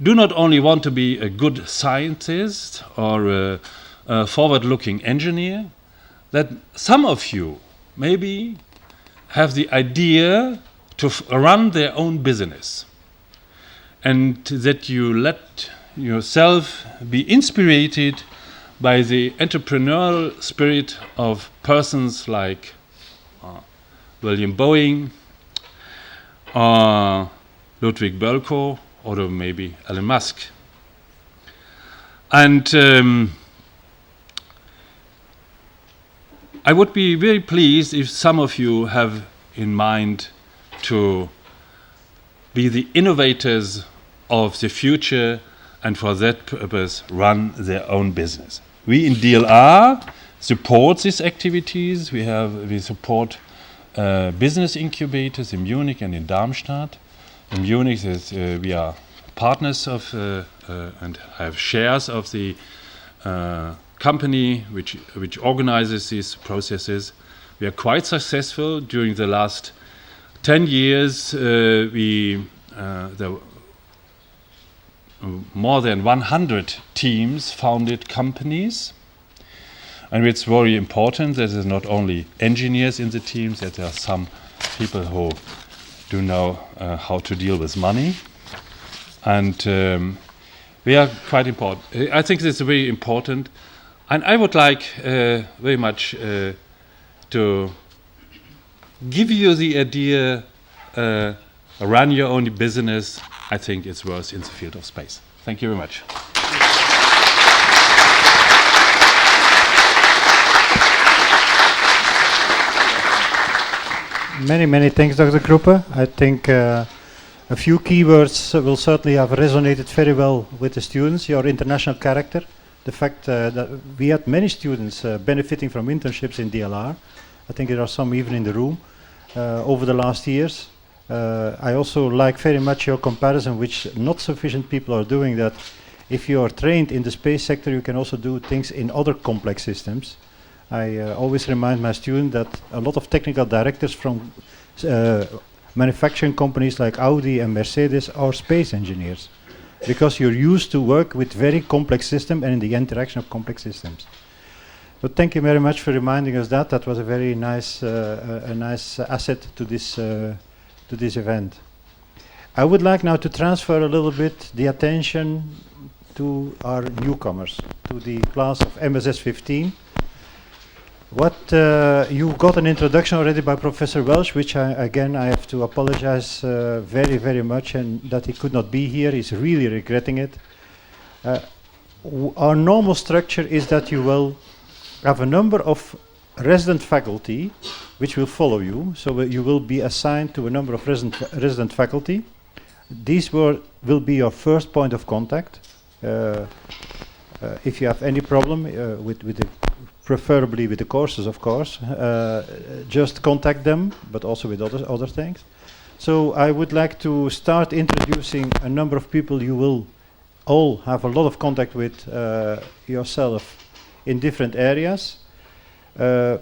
do not only want to be a good scientist or a forward-looking engineer, that some of you maybe have the idea to run their own business, and that you let yourself be inspired by the entrepreneurial spirit of persons like William Boeing, Ludwig Bölkow, or maybe Elon Musk. And I would be very pleased if some of you have in mind to be the innovators of the future, and for that purpose run their own business. We in DLR support these activities. We support business incubators in Munich and in Darmstadt. In Munich, we are partners of and have shares of the company which organizes these processes. We are quite successful. During the last 10 years, there more than 100 teams founded companies. And it's very important that there's not only engineers in the teams, that there are some people who do know how to deal with money. And we are quite important. I think this is very important. And I would like very much to give you the idea, run your own business. I think it's worth in the field of space. Thank you very much. Many thanks, Dr. Kruppe. I think a few keywords will certainly have resonated very well with the students. Your international character, the fact that we had many students benefiting from internships in DLR. I think there are some even in the room over the last years. I also like very much your comparison, which not sufficient people are doing, that if you are trained in the space sector, you can also do things in other complex systems. I always remind my students that a lot of technical directors from manufacturing companies like Audi and Mercedes are space engineers, because you're used to work with very complex systems and in the interaction of complex systems. So thank you very much for reminding us that. That was a very nice, asset to this event. I would like now to transfer a little bit the attention to our newcomers, to the class of MSS 15. You got an introduction already by Professor Welsh, which I have to apologize very much, and that he could not be here. He's really regretting it. Our normal structure is that you will have a number of resident faculty which will follow you. So you will be assigned to a number of resident faculty. These will be your first point of contact. If you have any problem preferably with the courses, of course, just contact them, but also with other things. So I would like to start introducing a number of people you will all have a lot of contact with yourself in different areas. The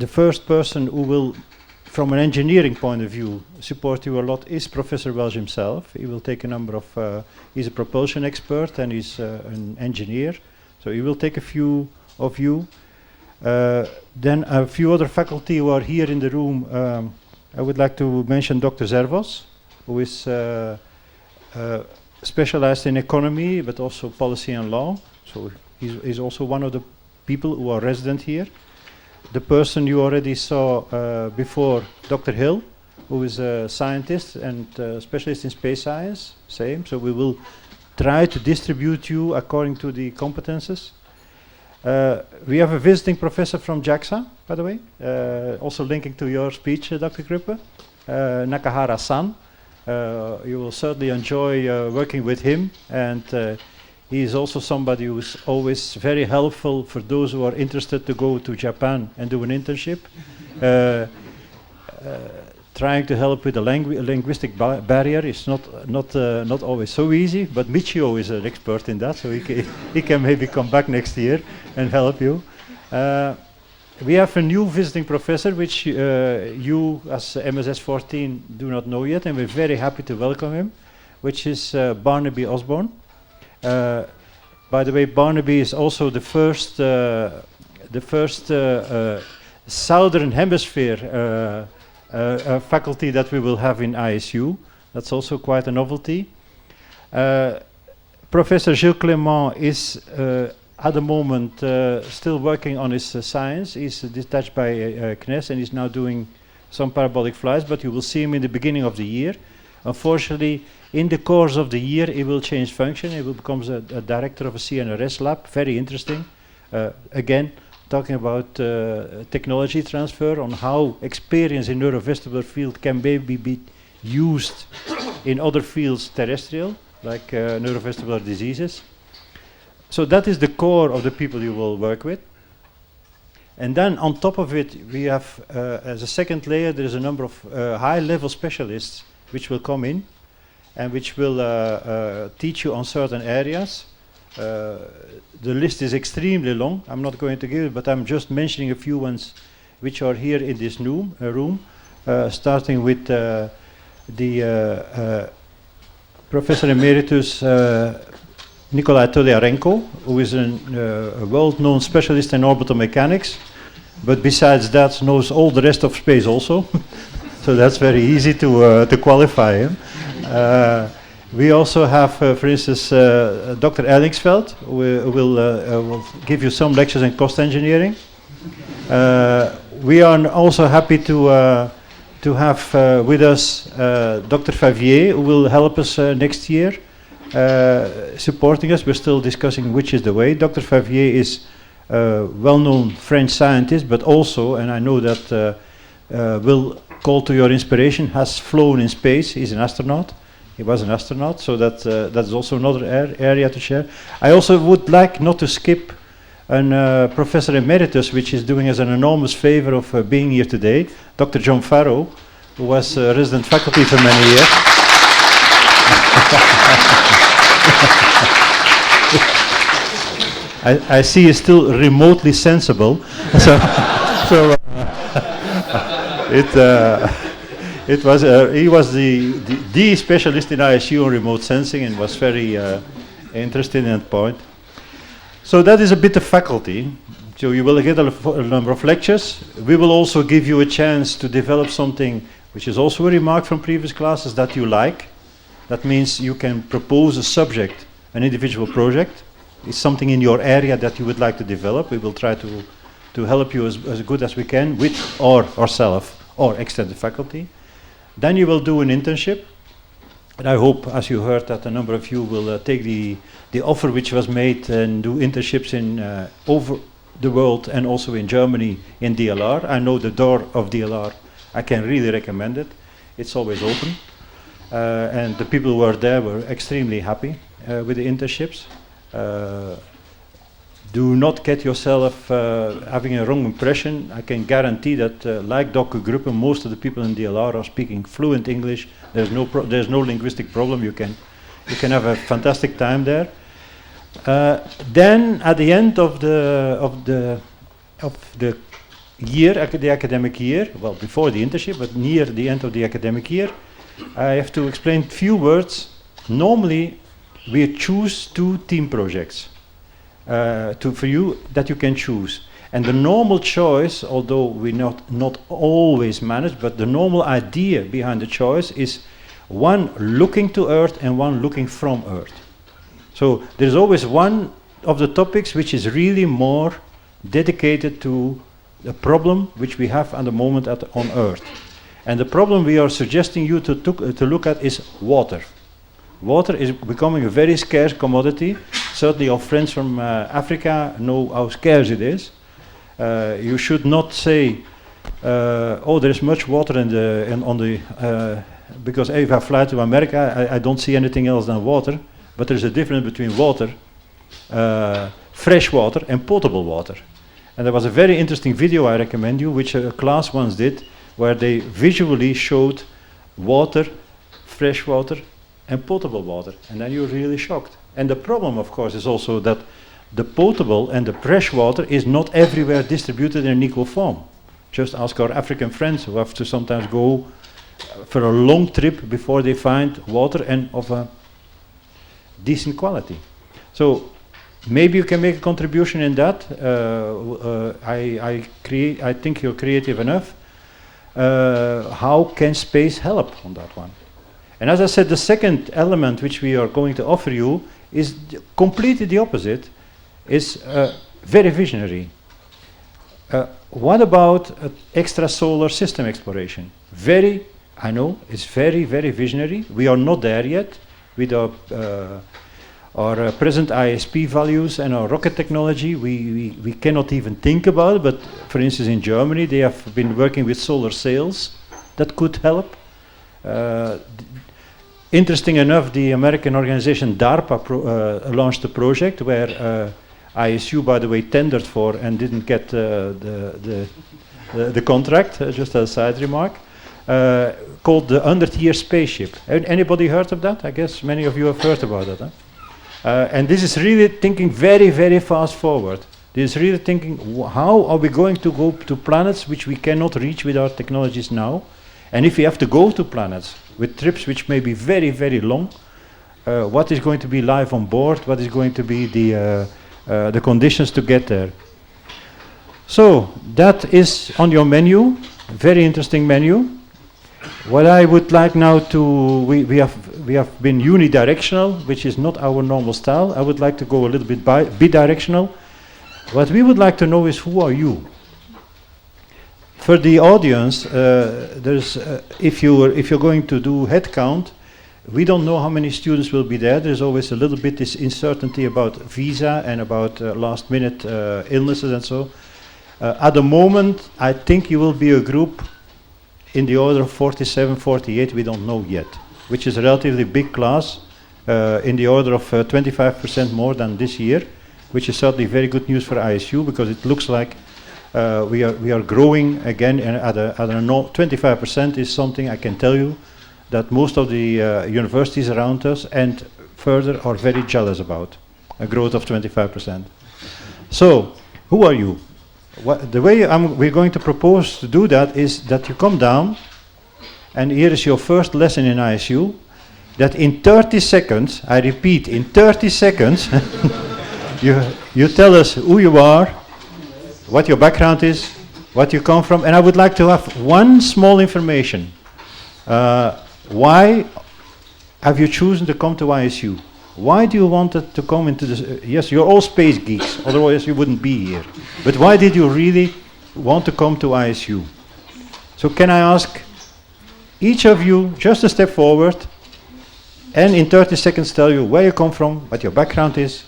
first person who will, from an engineering point of view, support you a lot is Professor Welsh himself. He will take a number of, he's a propulsion expert and he's an engineer, so he will take a few of you. Then a few other faculty who are here in the room. I would like to mention Dr. Zervos, who is specialized in economy, but also policy and law. So he's also one of the people who are resident here. The person you already saw before, Dr. Hill, who is a scientist and specialist in space science, same. So we will try to distribute you according to the competences. We have a visiting professor from JAXA, by the way, also linking to your speech, Dr. Kruppe, Nakahara-san. You will certainly enjoy working with him, and he is also somebody who is always very helpful for those who are interested to go to Japan and do an internship. Trying to help with the linguistic barrier is not always so easy, but Michio is an expert in that, so he can maybe come back next year and help you. We have a new visiting professor, which you as MSS 14 do not know yet, and we're very happy to welcome him, which is Barnaby Osborne. By the way, Barnaby is also the first Southern Hemisphere faculty that we will have in ISU. That's also quite a novelty. Professor Gilles Clément is at the moment still working on his science. He's detached by CNES and he's now doing some parabolic flights, but you will see him in the beginning of the year. Unfortunately, in the course of the year, he will change function. He will become a director of a CNRS lab. Very interesting. Again, talking about technology transfer, on how experience in neurovestibular field can maybe be used in other fields terrestrial, like neurovestibular diseases. So that is the core of the people you will work with. And then on top of it, we have, as a second layer, there is a number of high-level specialists which will come in and which will teach you on certain areas. The list is extremely long. I'm not going to give it, but I'm just mentioning a few ones which are here in this room, starting with the Professor Emeritus Nikolai Tolyarenko, who is a world-known specialist in orbital mechanics, but besides that knows all the rest of space also. So that's very easy to qualify him. We also have, for instance, Dr. Ellingsfeld, who will give you some lectures in cost engineering. We are also happy to have with us Dr. Favier, who will help us next year, supporting us. We're still discussing which is the way. Dr. Favier is a well-known French scientist, but also, and I know that will call to your inspiration, has flown in space. He's an astronaut. He was an astronaut, so that's also another area to share. I also would like not to skip an Professor Emeritus, which is doing us an enormous favor of being here today, Dr. John Farrow, who was resident faculty for many years. I see he's still remotely sensible, he was the specialist in ISU on remote sensing and was very interested in that point. So that is a bit of faculty. So you will get a number of lectures. We will also give you a chance to develop something which is also a remark from previous classes that you like. That means you can propose a subject, an individual project. It's something in your area that you would like to develop. We will try to help you as good as we can with or ourselves or extended faculty. Then you will do an internship. And I hope, as you heard, that a number of you will take the offer which was made and do internships in over the world and also in Germany in DLR. I know the door of DLR. I can really recommend it. It's always open. And the people who were there were extremely happy with the internships. Do not get yourself having a wrong impression. I can guarantee that, like Dr. Gruppen, most of the people in DLR are speaking fluent English. There's no linguistic problem. You can have a fantastic time there. Then, at the end of the year, the academic year, well, before the internship, but near the end of the academic year, I have to explain a few words. Normally, we choose 2 team projects. For you that you can choose, and the normal choice, although we not always manage, but the normal idea behind the choice is one looking to Earth and one looking from Earth. So there's always one of the topics which is really more dedicated to the problem which we have at the moment on Earth, and the problem we are suggesting you to look at is water. Water is becoming a very scarce commodity. Certainly our friends from Africa know how scarce it is. You should not say, oh, there is much water because if I fly to America, I don't see anything else than water. But there's a difference between water, fresh water, and potable water. And there was a very interesting video I recommend you, which a class once did, where they visually showed water, fresh water, and potable water, and then you're really shocked. And the problem, of course, is also that the potable and the fresh water is not everywhere distributed in an equal form. Just ask our African friends who have to sometimes go for a long trip before they find water and of a decent quality. So maybe you can make a contribution in that. I think you're creative enough. How can space help on that one? And as I said, the second element which we are going to offer you is completely the opposite, is very visionary. What about extrasolar system exploration? I know, it's very, very visionary. We are not there yet with our present ISP values and our rocket technology. We cannot even think about it, but for instance in Germany they have been working with solar sails that could help. Interesting enough, the American organization DARPA launched a project where ISU, by the way, tendered for and didn't get the contract, just as a side remark, called the 100-year spaceship. Anybody heard of that? I guess many of you have heard about that. Huh? And this is really thinking very, very fast forward. This is really thinking, how are we going to go to planets which we cannot reach with our technologies now? And if we have to go to planets with trips which may be very, very long, what is going to be live on board? What is going to be the conditions to get there? So that is on your menu, very interesting menu. What I would like now to, we have been unidirectional, which is not our normal style. I would like to go a little bit bidirectional. What we would like to know is, who are you? For the audience, if you're going to do head count, we don't know how many students will be there. There's always a little bit this uncertainty about visa and about last minute illnesses and so. At the moment, I think you will be a group in the order of 47, 48, we don't know yet, which is a relatively big class, in the order of 25% more than this year, which is certainly very good news for ISU, because it looks like we are growing again, and at a 25% is something I can tell you that most of the universities around us and further are very jealous about, a growth of 25%. So, who are you? The way we're going to propose to do that is that you come down, and here is your first lesson in ISU, that in 30 seconds, I repeat, in 30 seconds, you tell us who you are, what your background is, what you come from, and I would like to have one small information. Why have you chosen to come to ISU? Why do you want to come into this? Yes, you're all space geeks, otherwise you wouldn't be here. But why did you really want to come to ISU? So can I ask each of you just a step forward and in 30 seconds tell you where you come from, what your background is,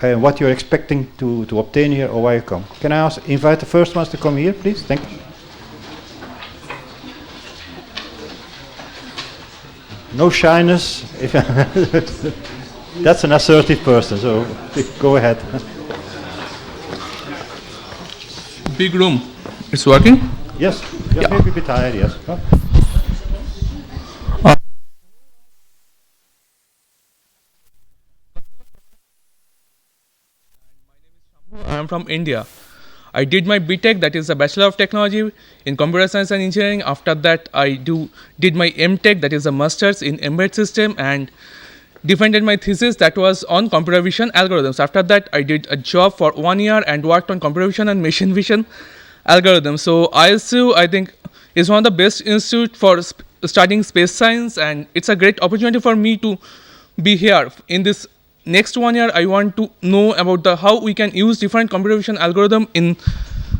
and what you're expecting to obtain here, or why you come. Can I invite the first ones to come here, please? Thank you. No shyness. That's an assertive person, so go ahead. Big room. It's working? Yes. Yeah. Maybe a bit higher, yes. Oh. I am from India. I did my BTech, that is a Bachelor of Technology in Computer Science and Engineering. After that, I did my MTech, that is a Master's in Embedded System, and defended my thesis that was on computer vision algorithms. After that, I did a job for 1 year and worked on computer vision and machine vision algorithms. So ISU, I think, is one of the best institutes for studying space science, and it's a great opportunity for me to be here. In this next 1 year, I want to know about how we can use different computer vision algorithm in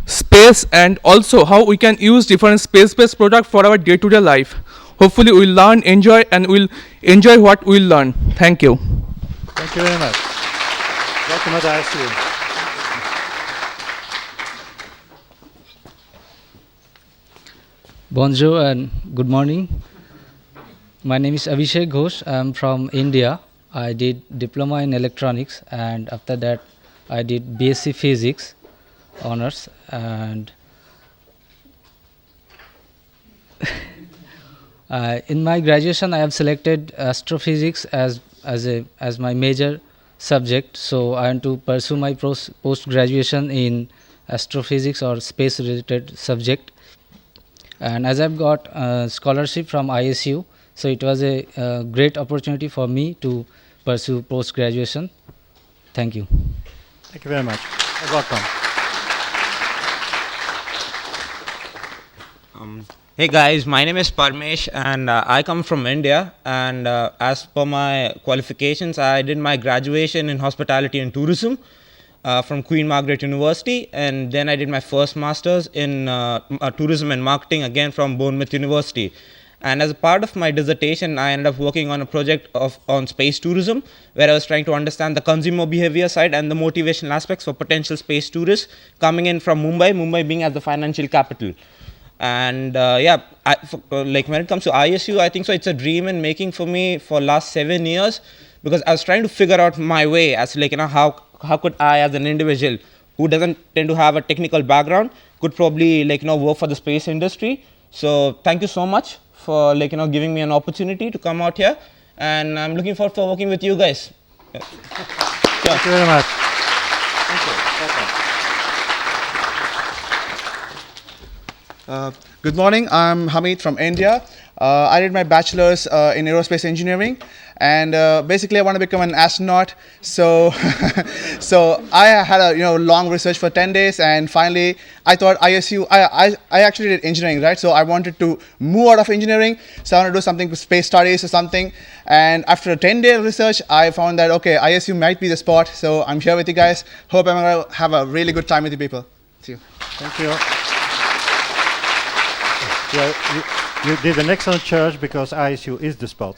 space, and also how we can use different space-based products for our day-to-day life. Hopefully we'll learn, enjoy, and we'll enjoy what we'll learn. Thank you. Thank you very much. Welcome at ISU. Bonjour and good morning. My name is Abhishek Ghosh. I'm from India. I did diploma in electronics, and after that I did BSc Physics honors, and in my graduation I have selected astrophysics as my major subject, so I want to pursue my post-graduation in astrophysics or space related subject. And as I've got a scholarship from ISU, so it was a great opportunity for me to pursue post-graduation. Thank you. Thank you very much. Welcome. Hey guys, my name is Parmesh, and I come from India, and as per my qualifications, I did my graduation in hospitality and tourism from Queen Margaret University, and then I did my first master's in tourism and marketing again from Bournemouth University. And as a part of my dissertation, I ended up working on a project on space tourism, where I was trying to understand the consumer behavior side and the motivational aspects for potential space tourists coming in from Mumbai being as the financial capital. And like when it comes to ISU, I think so it's a dream in making for me for last 7 years, because I was trying to figure out my way as like, how could I as an individual who doesn't tend to have a technical background could probably like, work for the space industry. So thank you so much for like, giving me an opportunity to come out here, and I'm looking forward for working with you guys. Yeah. Thank you very much. Thank you. Good morning, I'm Hamid from India. I did my bachelor's in aerospace engineering, and basically I want to become an astronaut. So, so I had a long research for 10 days, and finally I thought ISU. I actually did engineering, right? So I wanted to move out of engineering. So I want to do something with space studies or something. And after a 10-day research, I found that okay, ISU might be the spot. So I'm here with you guys. Hope I'm going to have a really good time with you people. See you. Thank you. Yeah, you did an excellent choice because ISU is the spot.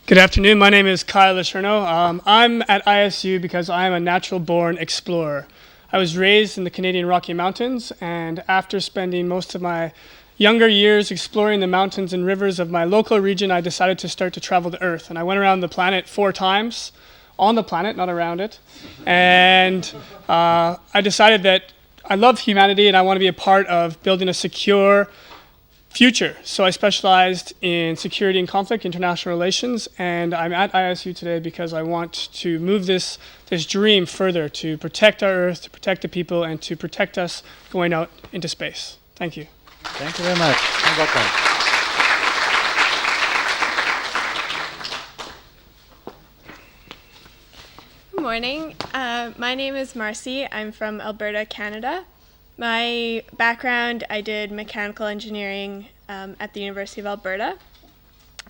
Good afternoon. My name is Kyle Cherno. I'm at ISU because I'm a natural-born explorer. I was raised in the Canadian Rocky Mountains, and after spending most of my younger years exploring the mountains and rivers of my local region, I decided to start to travel the Earth. And I went around the planet 4 times, on the planet, not around it. And I decided that I love humanity and I want to be a part of building a secure future. So I specialized in security and conflict, international relations, and I'm at ISU today because I want to move this dream further to protect our Earth, to protect the people, and to protect us going out into space. Thank you. Thank you very much. You're welcome. Good morning. My name is Marcy. I'm from Alberta, Canada. My background, I did mechanical engineering at the University of Alberta.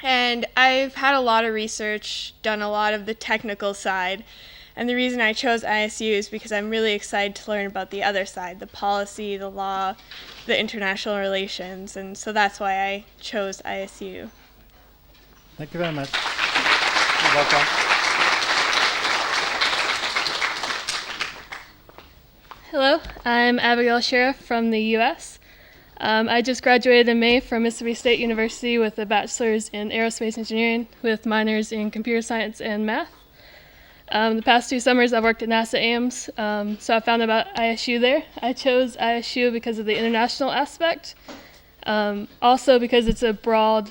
And I've had a lot of research, done a lot of the technical side. And the reason I chose ISU is because I'm really excited to learn about the other side, the policy, the law, the international relations. And so that's why I chose ISU. Thank you very much. You're welcome. Hello, I'm Abigail Sheriff from the U.S. I just graduated in May from Mississippi State University with a bachelor's in aerospace engineering with minors in computer science and math. The past 2 summers I've worked at NASA Ames, so I found about ISU there. I chose ISU because of the international aspect, also because it's a broad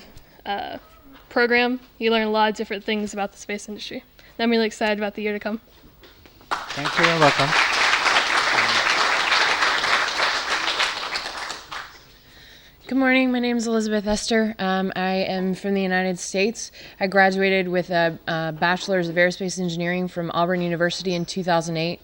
program. You learn a lot of different things about the space industry. And I'm really excited about the year to come. Thank you. You're welcome. Good morning. My name is Elizabeth Esther. I am from the United States. I graduated with a Bachelor's of Aerospace Engineering from Auburn University in 2008.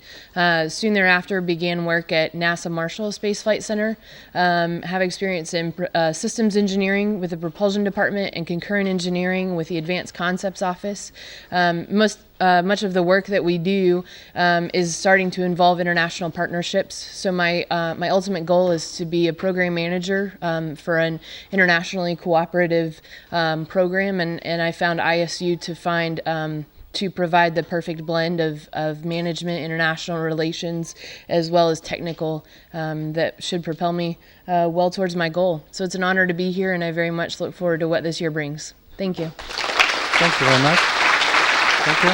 Soon thereafter, began work at NASA Marshall Space Flight Center. Have experience in systems engineering with the propulsion department and concurrent engineering with the Advanced Concepts Office. Much of the work that we do is starting to involve international partnerships. So my ultimate goal is to be a program manager for an internationally cooperative program, and I found ISU to provide the perfect blend of management, international relations, as well as technical that should propel me well towards my goal. So it's an honor to be here, and I very much look forward to what this year brings. Thank you. Thank you very much. Thank you.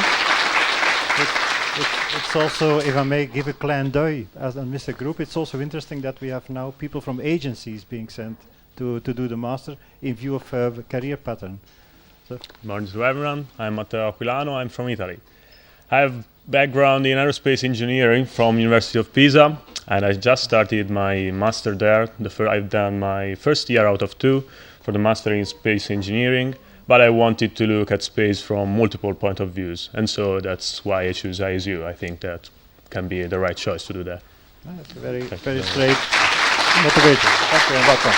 It's also, if I may give a clin d'oeil as a Mr. Group, it's also interesting that we have now people from agencies being sent to do the master in view of a career pattern. So. Good morning to everyone. I'm Matteo Aquilano. I'm from Italy. I have background in aerospace engineering from University of Pisa, and I just started my master there. I've done my first year out of 2 for the master in space engineering. But I wanted to look at space from multiple point of views, and so that's why I choose ISU. I think that can be the right choice to do that. That's very straight motivation. Thank you and welcome.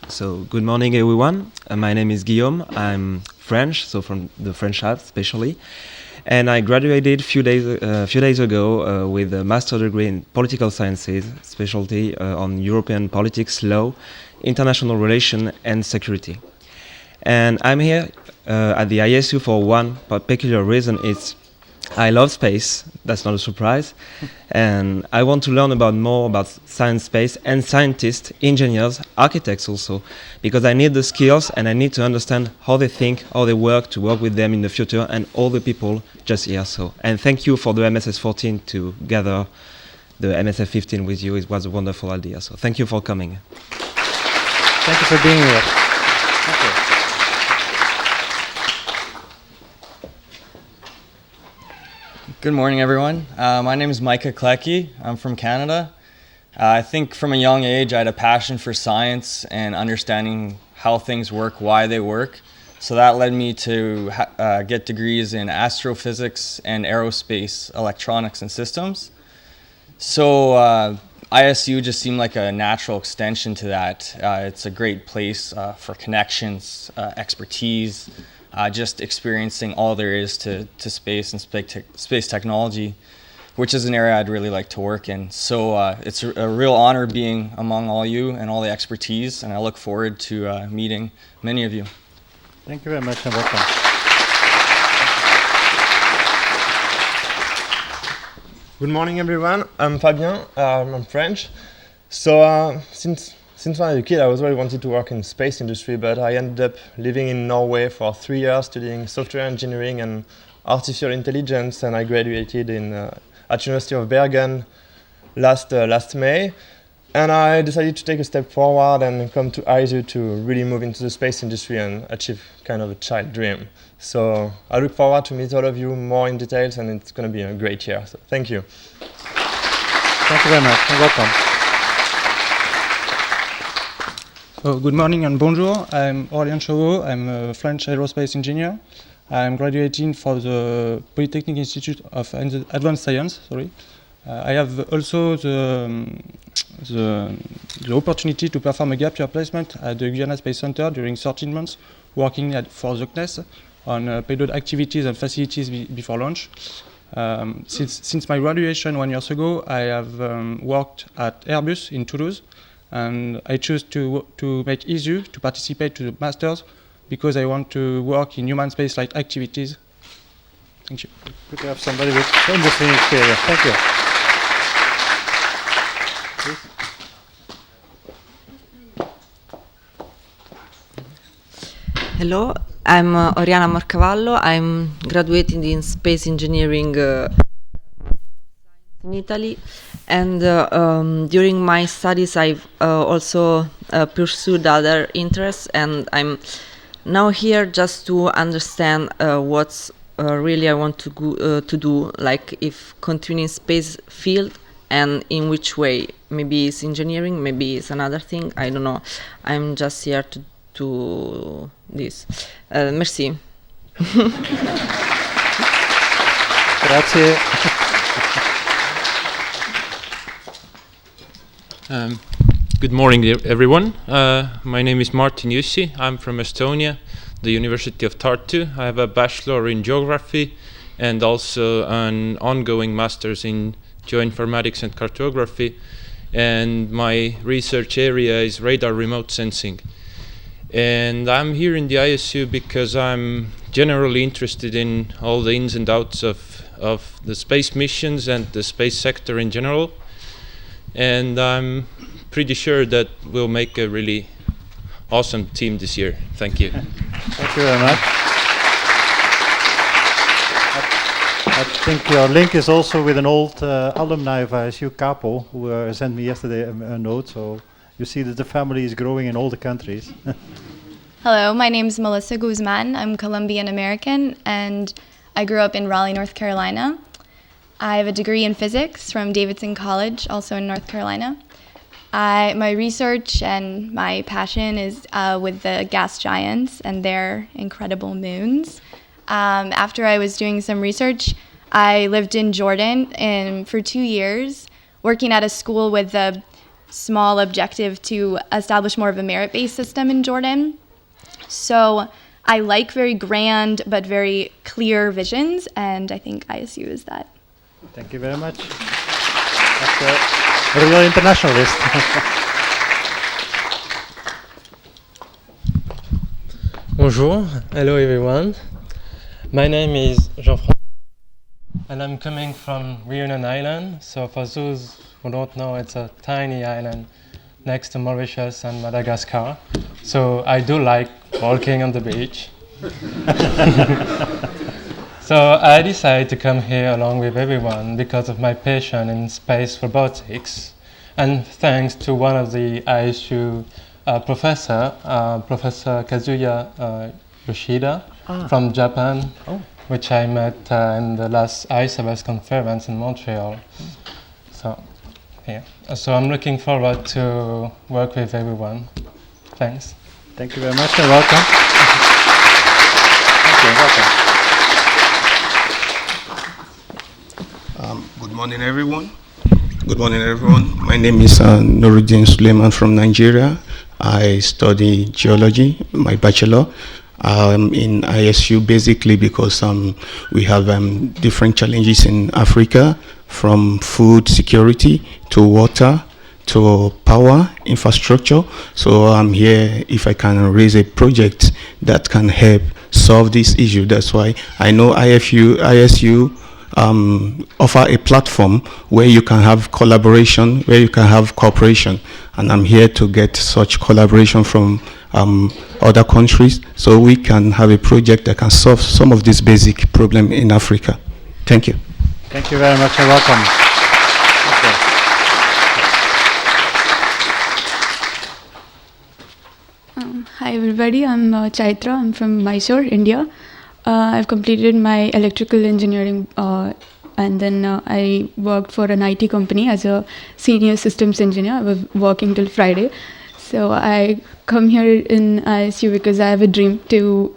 So, good morning, everyone. My name is Guillaume. I'm French, so from the French Alps, especially. And I graduated a few days ago with a master's degree in political sciences, specialty on European politics, law, international relations, and security. And I'm here at the ISU for one particular reason. It's I love space. That's not a surprise. And I want to learn more about science, space, and scientists, engineers, architects also, because I need the skills and I need to understand how they think, how they work, to work with them in the future, and all the people just here. So, and thank you for the MSS 14 to gather the MSF 15 with you. It was a wonderful idea. So thank you for coming. Thank you for being here. Thank you. Good morning, everyone. My name is Micah Klecki. I'm from Canada. I think from a young age I had a passion for science and understanding how things work, why they work. So that led me to get degrees in astrophysics and aerospace electronics and systems. So ISU just seemed like a natural extension to that. It's a great place for connections, expertise, just experiencing all there is to space and space technology, which is an area I'd really like to work in. So it's a real honor being among all you and all the expertise, and I look forward to meeting many of you. Thank you very much and welcome. Good morning, everyone. I'm Fabien. I'm French. So since I was a kid, I was always wanted to work in the space industry, but I ended up living in Norway for 3 years studying software engineering and artificial intelligence, and I graduated at University of Bergen last May. And I decided to take a step forward and come to ISU to really move into the space industry and achieve kind of a child dream. So I look forward to meet all of you more in details, and it's going to be a great year. So thank you. Thank you very much and welcome. So good morning and bonjour. I'm Aurélien Chauveau. I'm a French aerospace engineer. I'm graduating from the Polytechnic Institute of Advanced Science. I have also the opportunity to perform a gap year placement at the Guyana Space Center during 13 months, working for the CNES on payload activities and facilities before launch. Since my graduation 1 year ago, I have worked at Airbus in Toulouse, and I chose to make ISU to participate to the masters because I want to work in human space-like activities. Thank you. Good to have somebody with industry experience. Thank you. Hello, I'm Oriana Marcavallo. I'm graduating in space engineering in Italy, and during my studies I've also pursued other interests, and I'm now here just to understand what's really I want to do, like if continuing space field and in which way. Maybe it's engineering, maybe it's another thing, I don't know. I'm just here to this. Merci. Grazie. Good morning, everyone. My name is Martin Jussi. I'm from Estonia, the University of Tartu. I have a bachelor in geography and also an ongoing master's in geoinformatics and cartography. And my research area is radar remote sensing. And I'm here in the ISU because I'm generally interested in all the ins and outs of the space missions and the space sector in general. And I'm pretty sure that we'll make a really awesome team this year. Thank you. Thank you very much. I think your link is also with an old alumni of ISU, Capo, who sent me yesterday a note. So you see that the family is growing in all the countries. Hello, my name is Melissa Guzman. I'm Colombian American, and I grew up in Raleigh, North Carolina. I have a degree in physics from Davidson College, also in North Carolina. My research and my passion is with the gas giants and their incredible moons. After I was doing some research, I lived in Jordan for 2 years, working at a school with a small objective to establish more of a merit-based system in Jordan. So I like very grand but very clear visions, and I think ISU is that. Thank you very much. That's a real internationalist. Bonjour, hello everyone. My name is Jean-François. and I'm coming from Reunion Island. So for those who don't know, it's a tiny island next to Mauritius and Madagascar. So I do like walking on the beach. So I decided to come here along with everyone because of my passion in space robotics, and thanks to one of the ISU Professor Kazuya Yoshida from Japan, which I met in the last ISOS conference in Montreal. So, yeah. So I'm looking forward to work with everyone. Thanks. Thank you very much and welcome. Thank you, welcome. Good morning, everyone. Good morning, everyone. My name is Nuruddin Suleiman from Nigeria. I study geology, my bachelor, in ISU, basically because we have different challenges in Africa, from food security to water to power infrastructure. So I'm here if I can raise a project that can help solve this issue. That's why I know ISU offer a platform where you can have collaboration, where you can have cooperation, and I'm here to get such collaboration from other countries so we can have a project that can solve some of this basic problem in Africa. Thank you. Thank you very much and welcome. Hi everybody, I'm Chaitra. I'm from Mysore, India. I've completed my electrical engineering and then I worked for an IT company as a senior systems engineer. I was working till Friday. So I come here in ISU because I have a dream to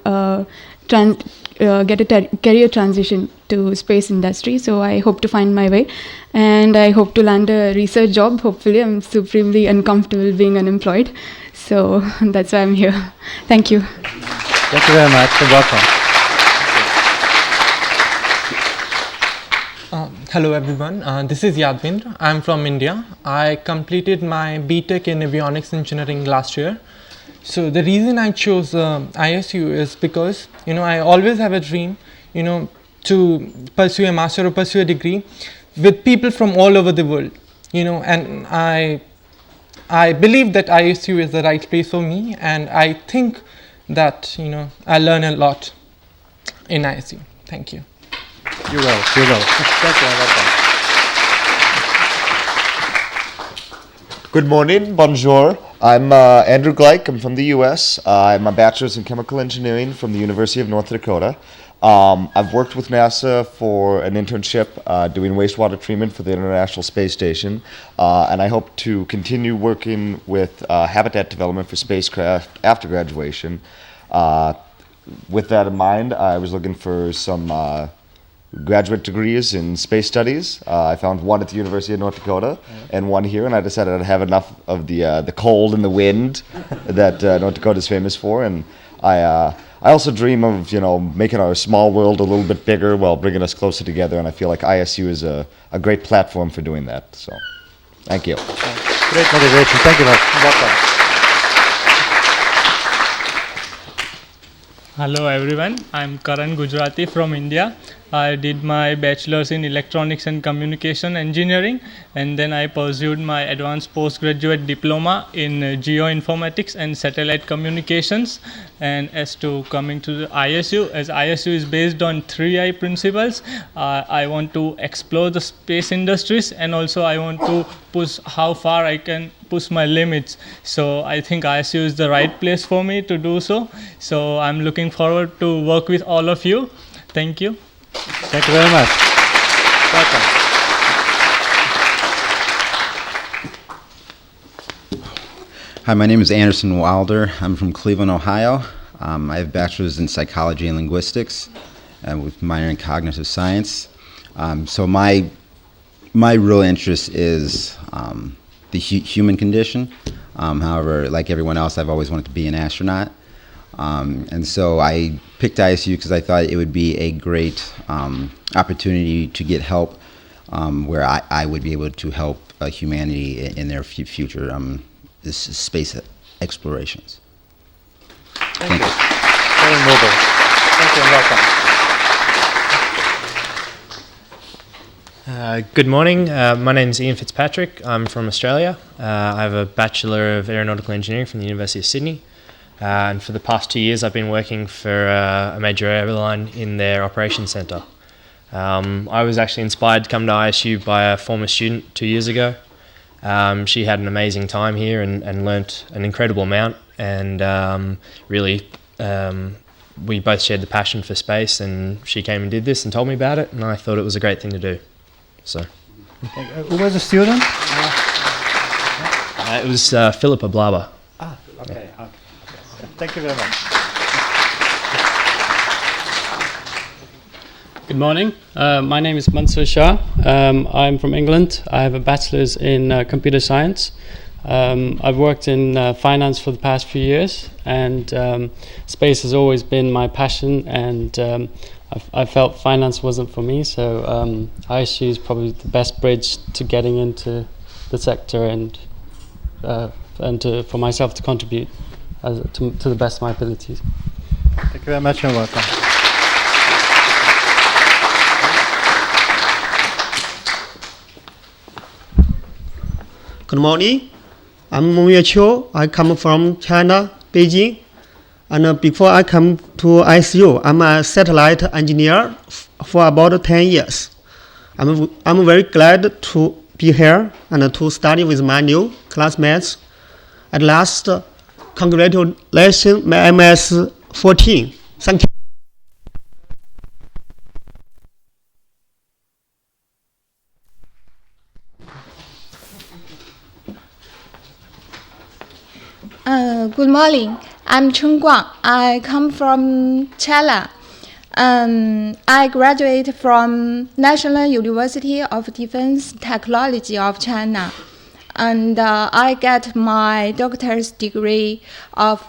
get a career transition to space industry. So I hope to find my way and I hope to land a research job. Hopefully, I'm supremely uncomfortable being unemployed. So that's why I'm here. Thank you. Thank you very much and welcome. Hello everyone, this is Yadvindra. I'm from India. I completed my BTech in avionics engineering last year. So the reason I chose ISU is because I always have a dream to pursue a master or pursue a degree with people from all over the world, and I believe that ISU is the right place for me, and I think that I learn a lot in ISU. Thank you. You will. Thank you. Welcome. Good morning, bonjour. I'm Andrew Gleich. I'm from the U.S. I'm a bachelor's in chemical engineering from the University of North Dakota. I've worked with NASA for an internship doing wastewater treatment for the International Space Station, and I hope to continue working with habitat development for spacecraft after graduation. With that in mind, I was looking for some graduate degrees in space studies. I found one at the University of North Dakota and one here, and I decided I'd have enough of the cold and the wind that North Dakota is famous for, and I also dream of making our small world a little bit bigger while bringing us closer together, and I feel like ISU is a great platform for doing that. So, thank you. Great motivation. Thank you very much. Welcome. Hello everyone, I'm Karan Gujarati from India. I did my bachelor's in electronics and communication engineering, and then I pursued my advanced postgraduate diploma in geoinformatics and satellite communications. And as to coming to the ISU, as ISU is based on 3I principles, I want to explore the space industries, and also I want to push how far I can push my limits. So I think ISU is the right place for me to do so. So I'm looking forward to work with all of you. Thank you. Thank you very much. Welcome. Hi, my name is Anderson Wilder. I'm from Cleveland, Ohio. I have a bachelor's in psychology and linguistics with minor in cognitive science. So my real interest is the human condition. However, like everyone else, I've always wanted to be an astronaut. And so I picked ISU because I thought it would be a great opportunity to get help where I would be able to help humanity in their future space explorations. Thank you. Very noble. Thank you and welcome. Good morning. My name is Ian Fitzpatrick. I'm from Australia. I have a Bachelor of Aeronautical Engineering from the University of Sydney. And for the past 2 years, I've been working for a major airline in their operations centre. I was actually inspired to come to ISU by a former student 2 years ago. She had an amazing time here and learnt an incredible amount. And really, we both shared the passion for space, and she came and did this and told me about it, and I thought it was a great thing to do. So, Who was the student? it was Philippa Blaba. Okay. Thank you very much. Good morning. My name is Mansoor Shah. I'm from England. I have a bachelor's in computer science. I've worked in finance for the past few years, and space has always been my passion, and I felt finance wasn't for me, so ISU is probably the best bridge to getting into the sector and for myself to contribute to the best of my abilities. Thank you very much and welcome. Good morning. I'm Mungye Qiu. I come from China, Beijing. And before I come to ISU, I'm a satellite engineer for about 10 years. I'm very glad to be here and to study with my new classmates. At last, congratulations, my MS 14. Thank you. Good morning. I'm Chen Guang. I come from China. I graduated from National University of Defense Technology of China, and I get my doctor's degree of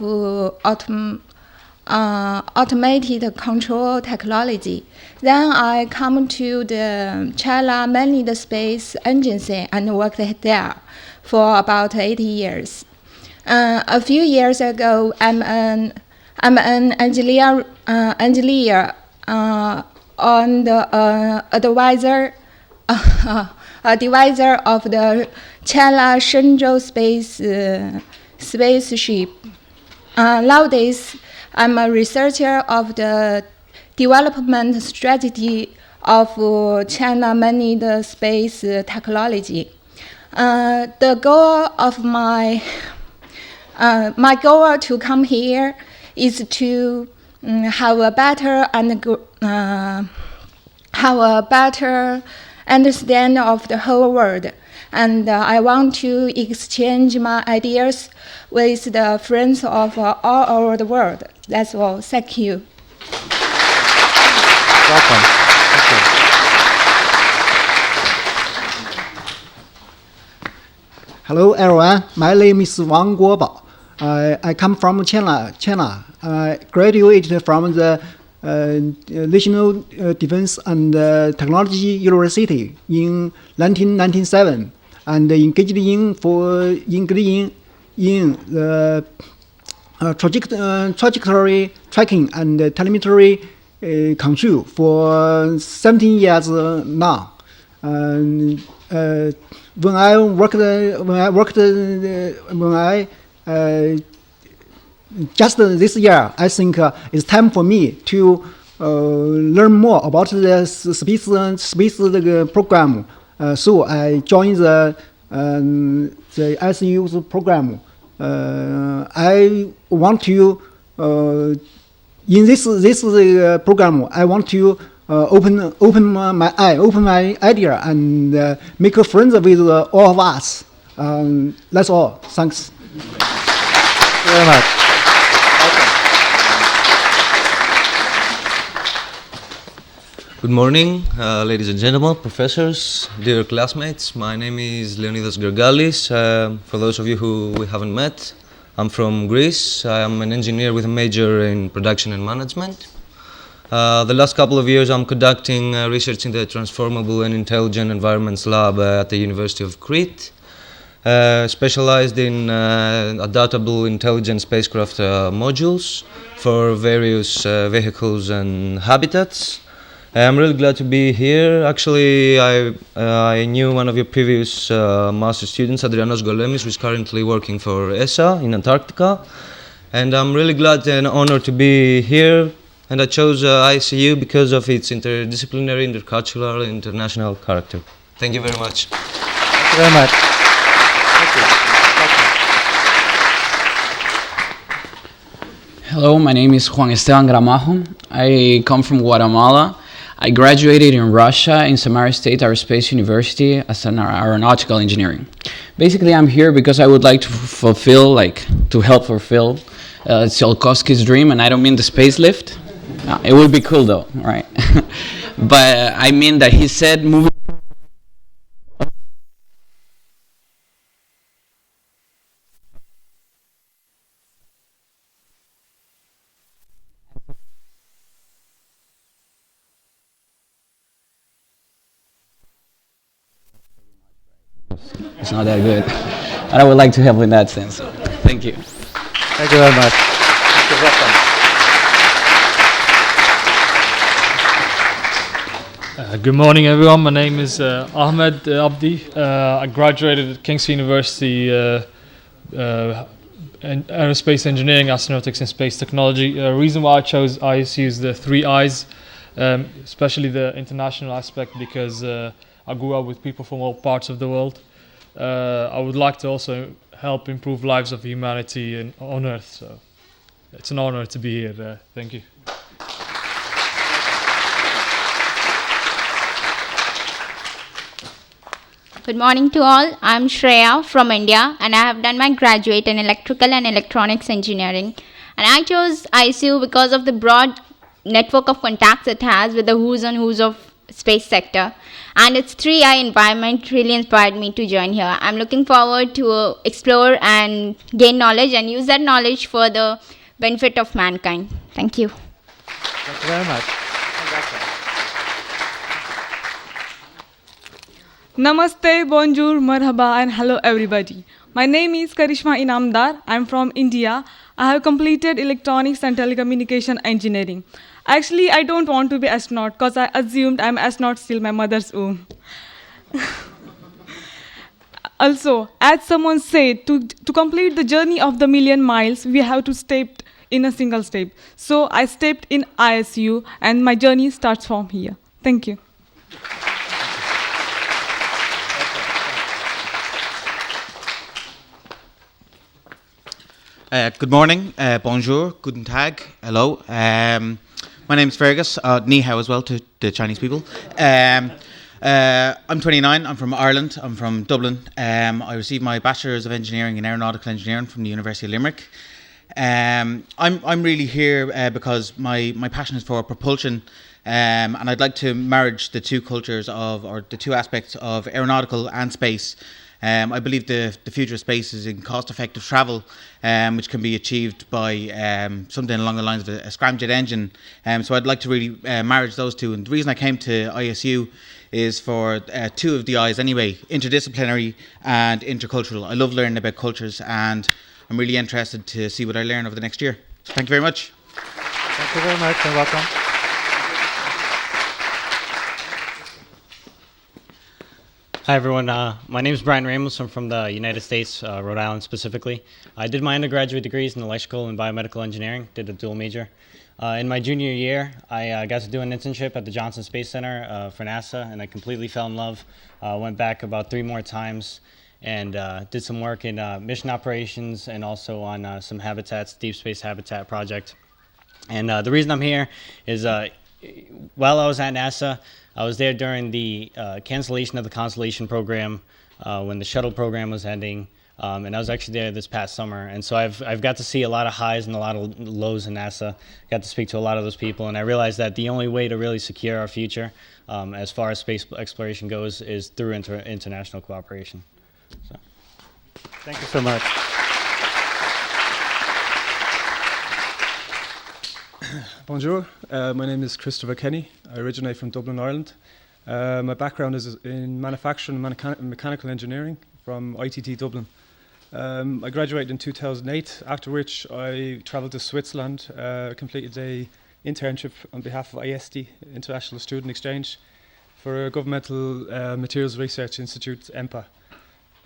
automated control technology. Then I come to the China Manned Space Agency and worked there for about 8 years. A few years ago, I'm an engineer on the advisor of the China Shenzhou spaceship. Nowadays, I'm a researcher of the development strategy of China Manned Space Technology. The goal of my goal to come here is to have a better understanding of the whole world, and I want to exchange my ideas with the friends of all over the world. That's all. Thank you. Welcome. Thank you. Hello everyone, my name is Wang Guobao. I come from China. I graduated from the National Defense and Technology University in 1997 and engaged in the trajectory tracking and telemetry control for 17 years now. When I just this year, I think it's time for me to learn more about the space program. So I joined the ISU's program. I want to in this program, I want to open my idea and make friends with all of us. That's all. Thanks. Thank you very much. Good morning, ladies and gentlemen, professors, dear classmates. My name is Leonidas Gergalis. For those of you who we haven't met, I'm from Greece. I am an engineer with a major in production and management. The last couple of years I'm conducting research in the Transformable and Intelligent Environments Lab at the University of Crete, specialized in adaptable intelligent spacecraft modules for various vehicles and habitats. I'm really glad to be here. Actually, I knew one of your previous master students, Adrianos Golemis, who is currently working for ESA in Antarctica. And I'm really glad and honored to be here. And I chose ISU because of its interdisciplinary, intercultural, and international character. Thank you very much. Thank you very much. Hello, my name is Juan Esteban Gramajo. I come from Guatemala. I graduated in Russia in Samara State Aerospace University as an aeronautical engineering. Basically, I'm here because I would like to help fulfill Tsiolkovsky's dream, and I don't mean the space lift. It would be cool though, right? But I mean that he said moving. It's not that good, but I would like to help in that sense. Thank you. Thank you very much. You're welcome. Good morning, everyone. My name is Ahmed Abdi. I graduated at King's University in Aerospace Engineering, Astronautics and Space Technology. The reason why I chose ISU is the 3 I's, especially the international aspect, because I grew up with people from all parts of the world. I would like to also help improve lives of humanity on Earth, so it's an honor to be here. Thank you. Good morning to all. I'm Shreya from India, and I have done my graduate in electrical and electronics engineering. And I chose ISU because of the broad network of contacts it has with the who's and who's of space sector. And its 3I environment really inspired me to join here. I'm looking forward to explore and gain knowledge and use that knowledge for the benefit of mankind. Thank you. Thank you very much. Namaste, bonjour, marhaba, and hello everybody. My name is Karishma Inamdar. I'm from India. I have completed electronics and telecommunication engineering. Actually, I don't want to be astronaut because I assumed I'm astronaut still my mother's womb. Also, as someone said, to complete the journey of the million miles, we have to step in a single step. So I stepped in ISU, and my journey starts from here. Thank you. Good morning, bonjour, guten tag, hello. My name is Fergus, ni hao as well to the Chinese people. I'm 29, I'm from Ireland, I'm from Dublin. I received my Bachelor's of Engineering in Aeronautical Engineering from the University of Limerick. I'm really here because my passion is for propulsion, and I'd like to marriage the two cultures or the two aspects of aeronautical and space. I believe the future of space is in cost-effective travel, which can be achieved by something along the lines of a scramjet engine. So I'd like to really marriage those two. And the reason I came to ISU is for 2 of the I's anyway, interdisciplinary and intercultural. I love learning about cultures, and I'm really interested to see what I learn over the next year. So thank you very much. Thank you very much, and welcome. Hi everyone, my name is Brian Ramos. I'm from the United States, Rhode Island specifically. I did my undergraduate degrees in electrical and biomedical engineering, did a dual major. In my junior year, I got to do an internship at the Johnson Space Center for NASA, and I completely fell in love. Went back about 3 more times and did some work in mission operations and also on some habitats, deep space habitat project. And the reason I'm here is while I was at NASA, I was there during the cancellation of the Constellation program when the shuttle program was ending, and I was actually there this past summer. And so I've got to see a lot of highs and a lot of lows in NASA. Got to speak to a lot of those people, and I realized that the only way to really secure our future, as far as space exploration goes, is through international cooperation. So. Thank you so much. Bonjour, my name is Christopher Kenny. I originate from Dublin, Ireland. My background is in manufacturing and mechanical engineering from ITT Dublin. I graduated in 2008, after which I travelled to Switzerland, completed a internship on behalf of ISD, International Student Exchange, for a Governmental Materials Research Institute, EMPA,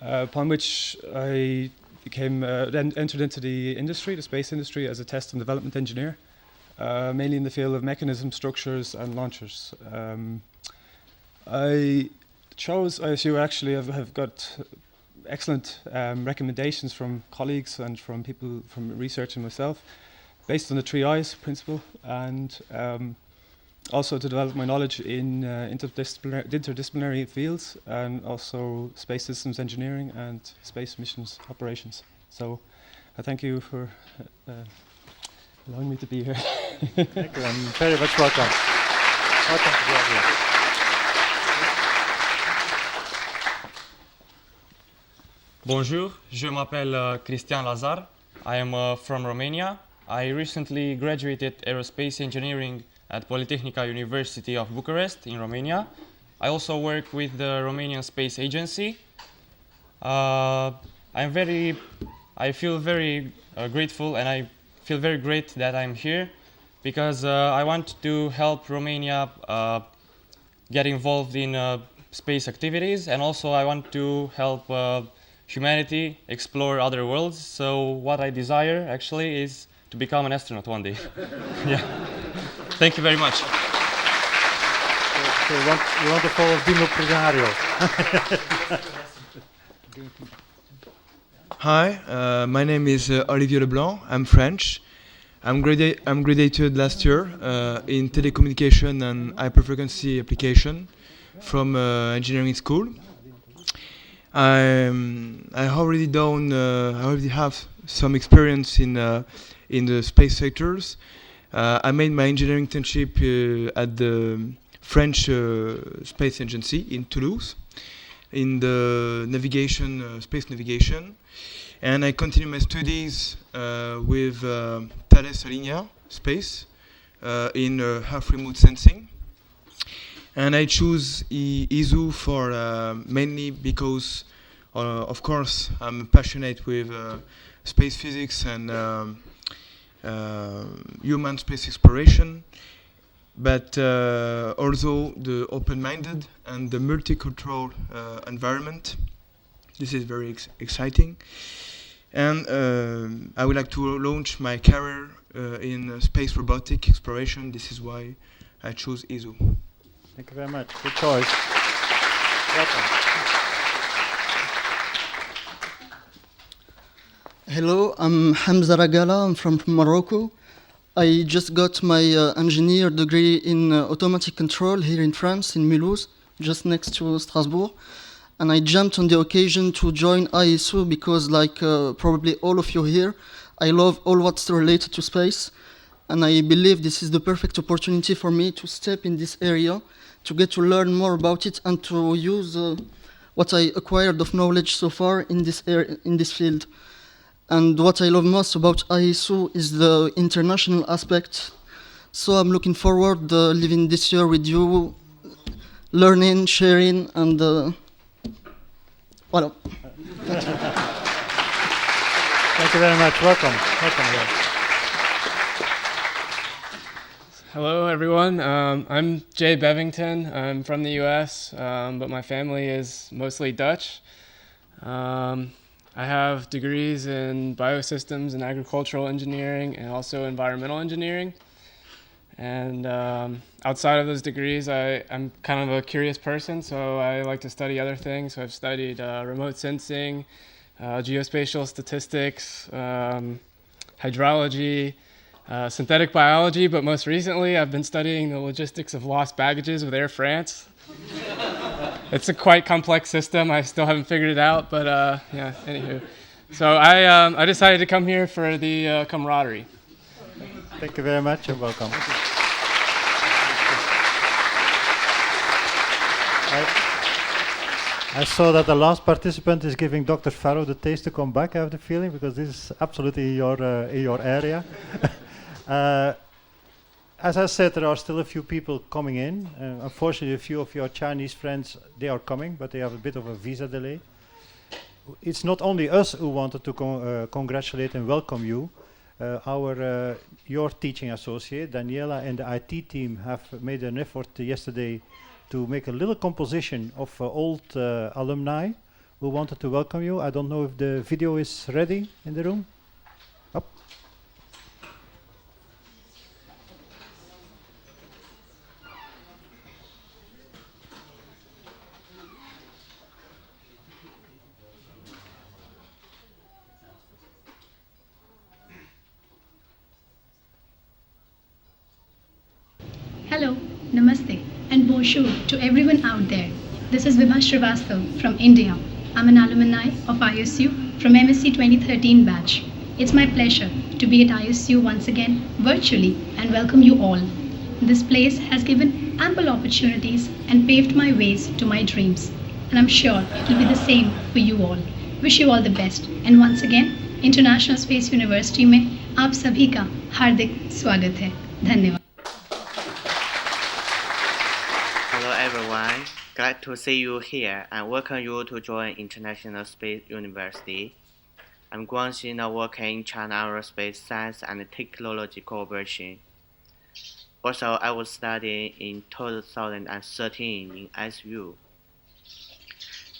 upon which I then entered into the industry, the space industry, as a test and development engineer, mainly in the field of mechanism, structures, and launchers. I chose ISU. Actually, have got excellent recommendations from colleagues and from people from researching myself, based on the 3 I's principle, and also to develop my knowledge in interdisciplinary fields, and also space systems engineering and space missions operations. So I thank you for allowing me to be here. Thank you, and very much welcome. Welcome to be here. Bonjour, je m'appelle Cristian Lazar. I am from Romania. I recently graduated aerospace engineering at Polytechnica University of Bucharest in Romania. I also work with the Romanian Space Agency. I feel very grateful, and I feel very great that I'm here, because I want to help Romania get involved in space activities, and also I want to help humanity explore other worlds. So what I desire actually is to become an astronaut one day. Yeah. Thank you very much. So you want to follow Dino Primario. Hi, my name is Olivier Leblanc. I'm French. I'm graduated last year in telecommunication and hyperfrequency application from engineering school. I already have some experience in the space sectors. I made my engineering internship at the French Space Agency in Toulouse, in the space navigation, and I continue my studies with Thales Alenia Space in Earth remote sensing. And I choose ISU for mainly because, of course, I'm passionate with space physics and human space exploration, but also the open-minded and the multicultural environment. This is very exciting. And I would like to launch my career in space robotic exploration. This is why I chose ISU. Thank you very much. Good choice. Welcome. Hello, I'm Hamza Ragala. I'm from Morocco. I just got my engineer degree in automatic control here in France, in Mulhouse, just next to Strasbourg. And I jumped on the occasion to join ISU because, like probably all of you here, I love all what's related to space. And I believe this is the perfect opportunity for me to step in this area, to get to learn more about it, and to use what I acquired of knowledge so far in this field. And what I love most about ISU is the international aspect. So I'm looking forward living this year with you, learning, sharing, and voilà. Thank you very much. Welcome. Welcome again. Hello, everyone. I'm Jay Bevington. I'm from the U.S., but my family is mostly Dutch. I have degrees in biosystems and agricultural engineering, and also environmental engineering. And outside of those degrees, I'm kind of a curious person, so I like to study other things. So I've studied remote sensing, geospatial statistics, hydrology, synthetic biology, but most recently I've been studying the logistics of lost baggages with Air France. It's a quite complex system. I still haven't figured it out, but yeah, anywho. So I decided to come here for the camaraderie. Thank you very much and welcome. I saw that the last participant is giving Dr. Farrow the taste to come back, I have the feeling, because this is absolutely in your area. As I said, there are still a few people coming in. Unfortunately, a few of your Chinese friends, they are coming, but they have a bit of a visa delay. It's not only us who wanted to congratulate and welcome you. your teaching associate, Daniela, and the IT team have made an effort yesterday to make a little composition of old alumni who wanted to welcome you. I don't know if the video is ready in the room. Up. Hello, namaste, and bonjour to everyone out there. This is Vibha Srivastav from India. I'm an alumni of ISU from MSc 2013 batch. It's my pleasure to be at ISU once again virtually and welcome you all. This place has given ample opportunities and paved my ways to my dreams. And I'm sure it will be the same for you all. Wish you all the best. And once again, international space university में आप सभी का हार्दिक स्वागत है. धन्यवाद. Hello everyone, glad to see you here and welcome you to join International Space University. I'm Guangxi, now working in China Aerospace Science and Technology Corporation. Also, I was studying in 2013 in ISU.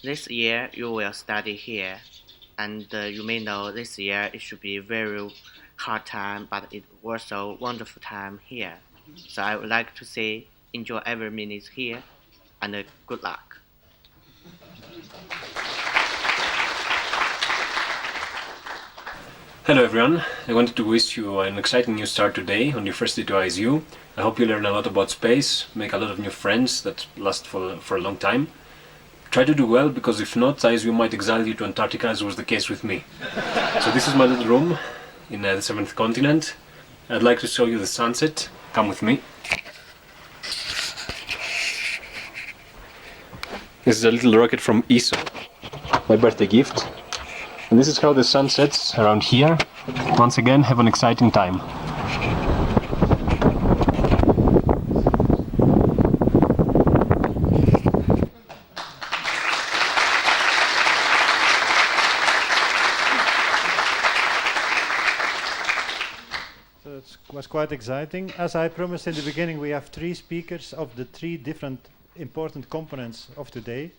This year, you will study here, and you may know this year it should be a very hard time, but it was a wonderful time here. So I would like to say, enjoy every minute here, and good luck. Hello everyone, I wanted to wish you an exciting new start today on your first day to ISU. I hope you learn a lot about space, make a lot of new friends that last for a long time. Try to do well, because if not, ISU might exile you to Antarctica, as was the case with me. So this is my little room in the 7th continent. I'd like to show you the sunset. Come with me. This is a little rocket from ISU, my birthday gift. And this is how the sun sets around here. Once again, have an exciting time. So it was quite exciting. As I promised in the beginning, we have 3 speakers of the 3 different important components of today.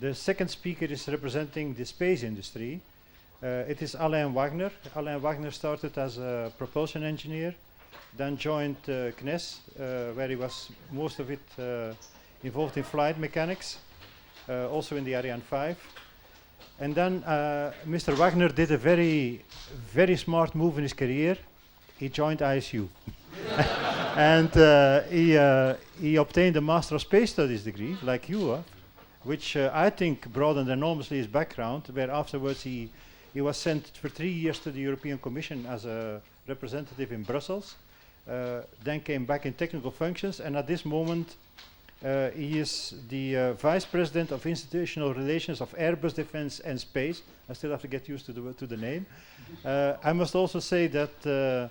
The second speaker is representing the space industry. It is Alain Wagner. Alain Wagner started as a propulsion engineer, then joined CNES, where he was most of it involved in flight mechanics, also in the Ariane 5. And then Mr. Wagner did a very, very smart move in his career. He joined ISU. And he obtained a Master of Space Studies degree, like you are, which I think broadened enormously his background, where afterwards he was sent for 3 years to the European Commission as a representative in Brussels, then came back in technical functions, and at this moment he is the Vice President of Institutional Relations of Airbus Defence and Space. I still have to get used to the name. I must also say that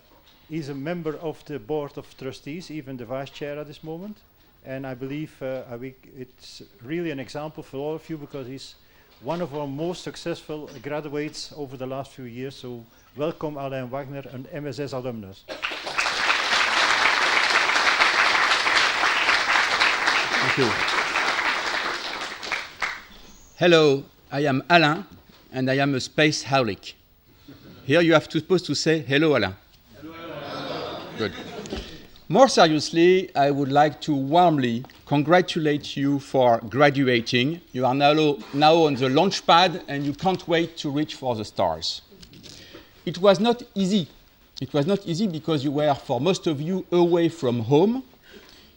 he's a member of the Board of Trustees, even the Vice Chair at this moment. And I believe it's really an example for all of you, because he's one of our most successful graduates over the last few years. So welcome Alain Wagner, an MSS alumnus. Thank you. Hello, I am Alain, and I am a space howlick. Here you have supposed to say hello, Alain. Good. More seriously, I would like to warmly congratulate you for graduating. You are now on the launch pad, and you can't wait to reach for the stars. It was not easy. It was not easy because you were, for most of you, away from home.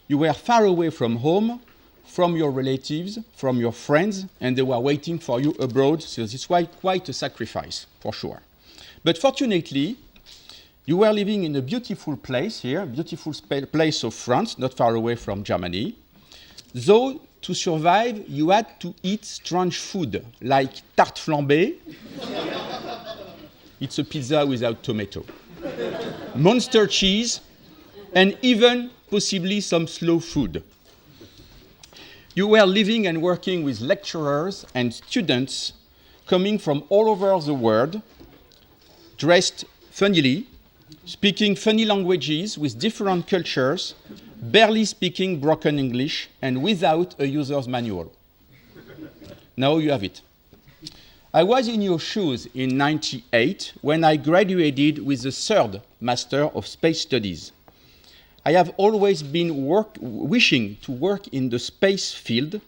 You were far away from home, from your relatives, from your friends, and they were waiting for you abroad, so this was quite a sacrifice, for sure. But fortunately, you were living in a beautiful place here, beautiful place of France, not far away from Germany. Though, to survive, you had to eat strange food, like tarte flambée. It's a pizza without tomato. Monster cheese, and even possibly some slow food. You were living and working with lecturers and students coming from all over the world, dressed funnily, speaking funny languages with different cultures, barely speaking broken English, and without a user's manual. Now you have it. I was in your shoes in '98 when I graduated with the third Master of Space Studies. I have always been wishing to work in the space field,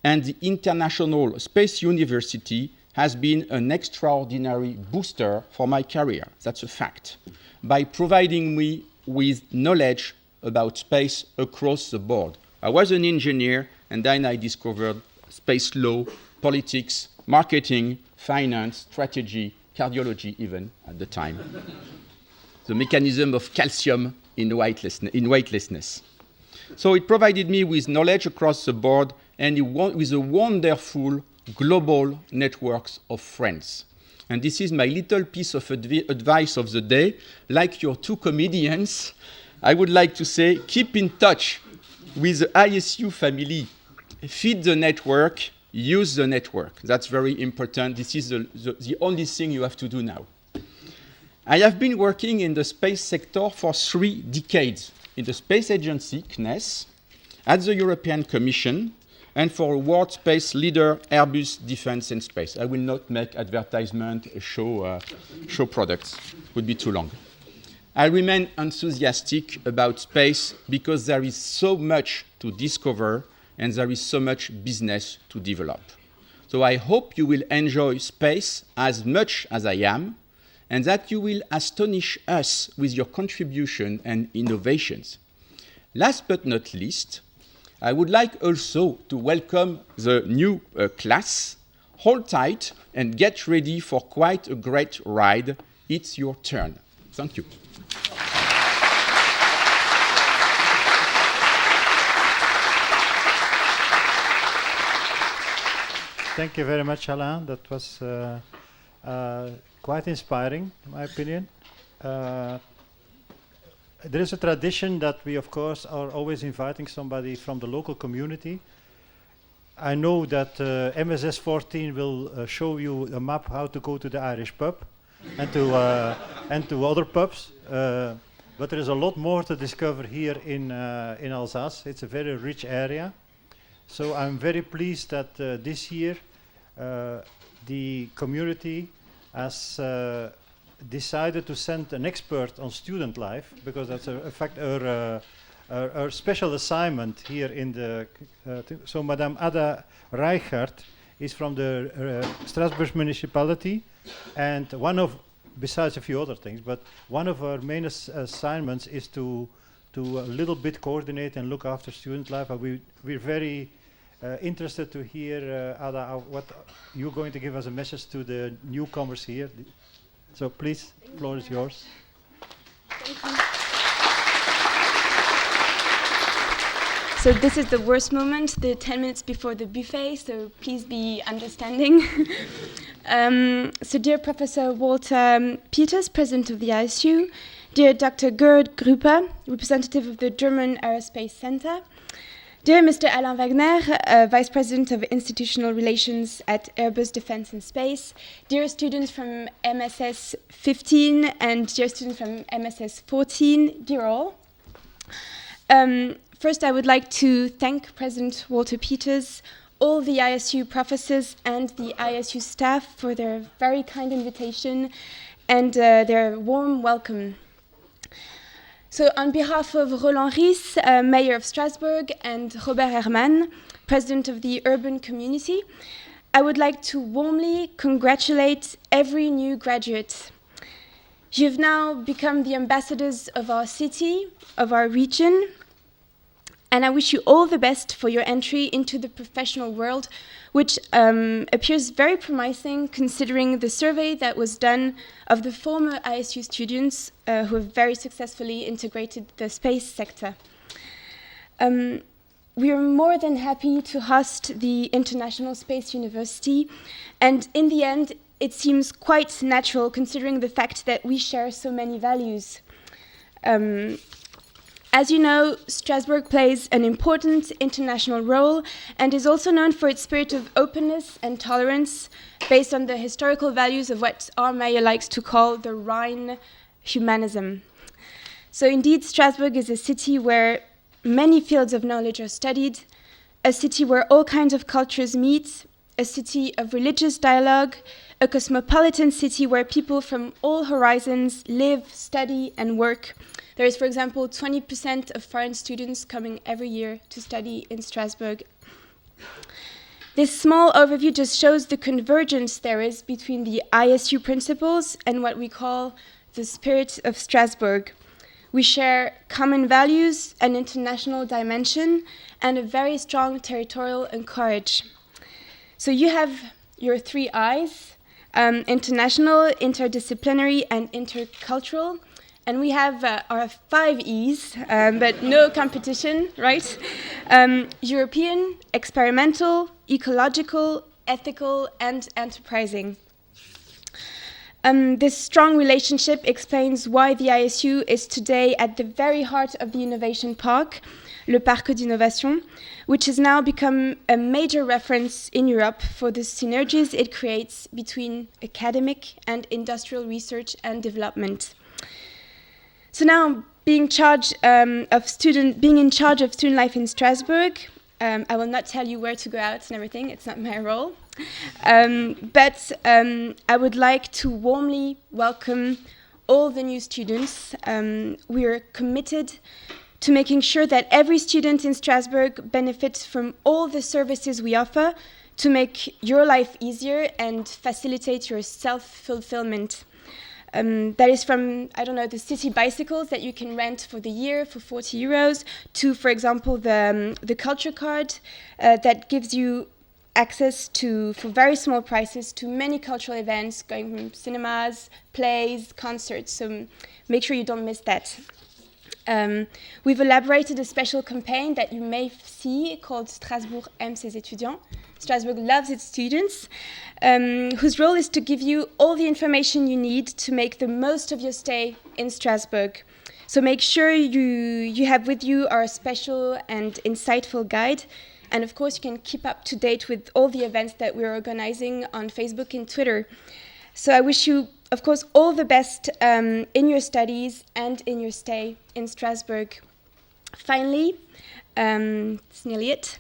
and the International Space University has been an extraordinary booster for my career. That's a fact. By providing me with knowledge about space across the board. I was an engineer, and then I discovered space law, politics, marketing, finance, strategy, cardiology even at the time. The mechanism of calcium in weightlessness. So it provided me with knowledge across the board and with a wonderful global networks of friends. And this is my little piece of advice of the day. Like your two comedians, I would like to say, keep in touch with the ISU family. Feed the network, use the network. That's very important. This is the only thing you have to do now. I have been working in the space sector for 3 decades, in the Space Agency, CNES, at the European Commission, and for world space leader Airbus Defence and Space. I will not make advertisement, show products. It would be too long. I remain enthusiastic about space because there is so much to discover and there is so much business to develop. So I hope you will enjoy space as much as I am, and that you will astonish us with your contribution and innovations. Last but not least, I would like also to welcome the new class. Hold tight and get ready for quite a great ride. It's your turn. Thank you. Thank you very much, Alain. That was quite inspiring, in my opinion. There is a tradition that we, of course, are always inviting somebody from the local community. I know that MSS 14 will show you a map how to go to the Irish pub and to other pubs. But there is a lot more to discover here in Alsace. It's a very rich area. So I'm very pleased that this year the community has decided to send an expert on student life, because that's in fact our special assignment here in the. So Madame Ada Reichert is from the Strasbourg municipality, and besides a few other things, but one of our main assignments is to a little bit coordinate and look after student life. We're very interested to hear, Ada, what you're going to give as a message to the newcomers here. So please, the floor is yours. Thank you. So this is the worst moment, the 10 minutes before the buffet, so please be understanding. So dear Professor Walter Peters, President of the ISU, dear Dr. Gerd Gruppe, representative of the German Aerospace Center, dear Mr. Alain Wagner, Vice President of Institutional Relations at Airbus Defence and Space, dear students from MSS 15 and dear students from MSS 14, dear all. First, I would like to thank President Walter Peters, all the ISU professors and the ISU staff for their very kind invitation and their warm welcome. So on behalf of Roland Ries, Mayor of Strasbourg, and Robert Herman, President of the Urban Community, I would like to warmly congratulate every new graduate. You've now become the ambassadors of our city, of our region, and I wish you all the best for your entry into the professional world, which appears very promising considering the survey that was done of the former ISU students who have very successfully integrated the space sector. We are more than happy to host the International Space University, and in the end, it seems quite natural considering the fact that we share so many values. As you know, Strasbourg plays an important international role and is also known for its spirit of openness and tolerance based on the historical values of what our mayor likes to call the Rhine humanism. So indeed, Strasbourg is a city where many fields of knowledge are studied, a city where all kinds of cultures meet, a city of religious dialogue, a cosmopolitan city where people from all horizons live, study, and work. There is, for example, 20% of foreign students coming every year to study in Strasbourg. This small overview just shows the convergence there is between the ISU principles and what we call the spirit of Strasbourg. We share common values, an international dimension, and a very strong territorial courage. So you have your 3 I's, international, interdisciplinary, and intercultural. And we have our 5 E's, but no competition, right? European, experimental, ecological, ethical, and enterprising. This strong relationship explains why the ISU is today at the very heart of the innovation park, le Parc d'Innovation, which has now become a major reference in Europe for the synergies it creates between academic and industrial research and development. So now, being in charge of student life in Strasbourg, I will not tell you where to go out and everything, it's not my role. But I would like to warmly welcome all the new students. We are committed to making sure that every student in Strasbourg benefits from all the services we offer to make your life easier and facilitate your self-fulfillment. That is from, I don't know, the city bicycles that you can rent for the year for 40 euros to, for example, the culture card that gives you access to, for very small prices, to many cultural events, going from cinemas, plays, concerts. So make sure you don't miss that. We've elaborated a special campaign that you may see called Strasbourg aime ses étudiants. Strasbourg loves its students, whose role is to give you all the information you need to make the most of your stay in Strasbourg. So make sure you have with you our special and insightful guide. And of course, you can keep up to date with all the events that we're organizing on Facebook and Twitter. So I wish you, of course, all the best in your studies and in your stay in Strasbourg. Finally, it's nearly it.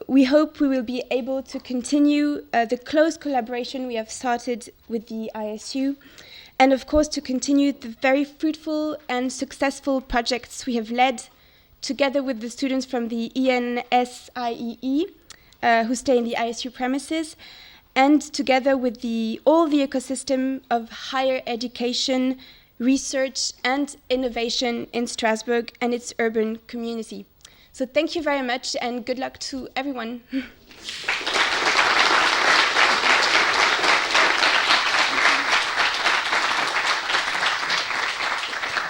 We hope we will be able to continue the close collaboration we have started with the ISU, and of course to continue the very fruitful and successful projects we have led together with the students from the ENSIEE who stay in the ISU premises, and together with all the ecosystem of higher education, research and innovation in Strasbourg and its urban community. So thank you very much and good luck to everyone.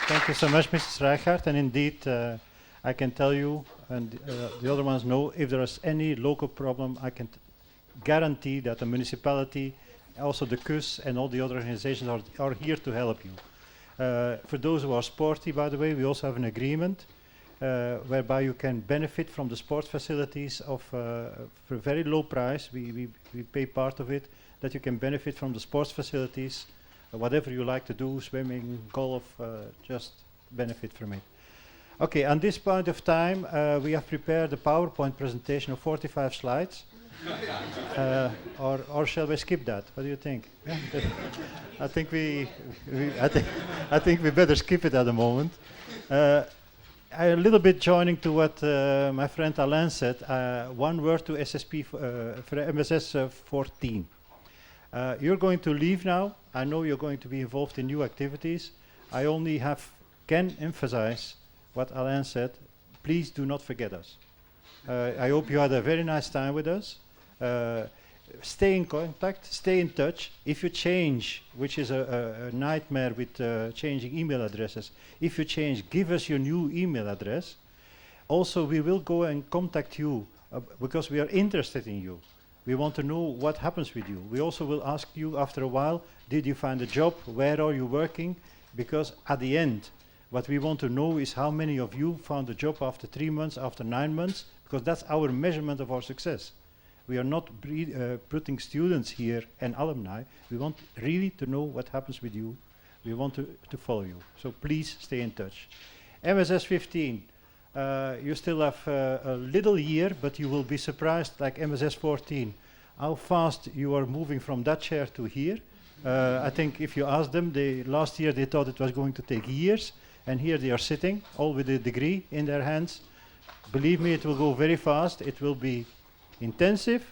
Thank you so much, Mrs. Reichert. And indeed, I can tell you, and the other ones know, if there is any local problem, I can guarantee that the municipality, also the KUS and all the other organizations are here to help you. For those who are sporty, by the way, we also have an agreement whereby you can benefit from the sports facilities for a very low price. We pay part of it, that you can benefit from the sports facilities, whatever you like to do, swimming, golf, just benefit from it. Okay, at this point of time, we have prepared a PowerPoint presentation of 45 slides. Or shall we skip that? What do you think? I think I think we better skip it at the moment. A little bit joining to what my friend Alain said. One word to SSP for MSS 14. You're going to leave now. I know you're going to be involved in new activities. I only can emphasize what Alain said. Please do not forget us. I hope you had a very nice time with us. Stay in contact, stay in touch. If you change, which is a nightmare with changing email addresses, if you change, give us your new email address. Also, we will go and contact you because we are interested in you. We want to know what happens with you. We also will ask you after a while, did you find a job? Where are you working? Because at the end, what we want to know is how many of you found a job after 3 months, after 9 months, because that's our measurement of our success. We are not putting students here and alumni. We want really to know what happens with you We want to follow you. So please stay in touch. MSS 15, you still have a little year, but you will be surprised, like MSS 14, how fast you are moving from that chair to here. I think if you ask them, last year they thought it was going to take years, and here they are sitting, all with a degree in their hands. Believe me, it will go very fast. It will be intensive,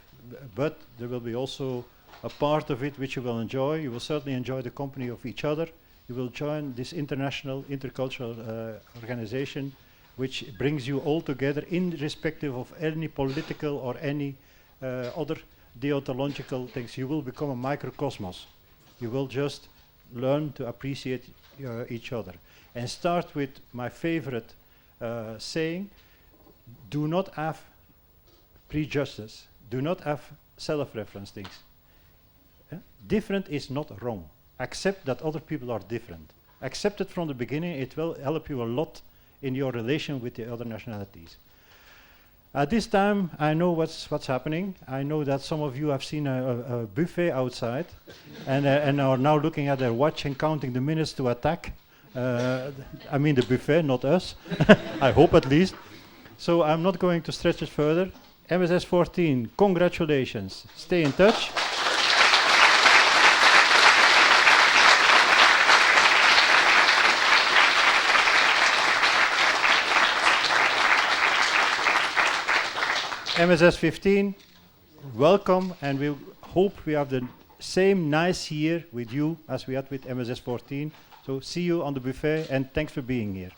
but there will be also a part of it which you will enjoy. You will certainly enjoy the company of each other. You will join this international, intercultural organization, which brings you all together, irrespective of any political or any other deontological things. You will become a microcosmos. You will just learn to appreciate each other. And start with my favorite saying: do not have prejudice. Do not have self-reference things. Different is not wrong. Accept that other people are different. Accept it from the beginning. It will help you a lot in your relation with the other nationalities. At this time, I know what's happening. I know that some of you have seen a buffet outside and are now looking at their watch and counting the minutes to attack. I mean the buffet, not us. I hope at least. So I'm not going to stretch it further. MSS 14, congratulations. Stay in touch. MSS 15, welcome, and we hope we have the same nice year with you as we had with MSS 14. So see you on the buffet, and thanks for being here.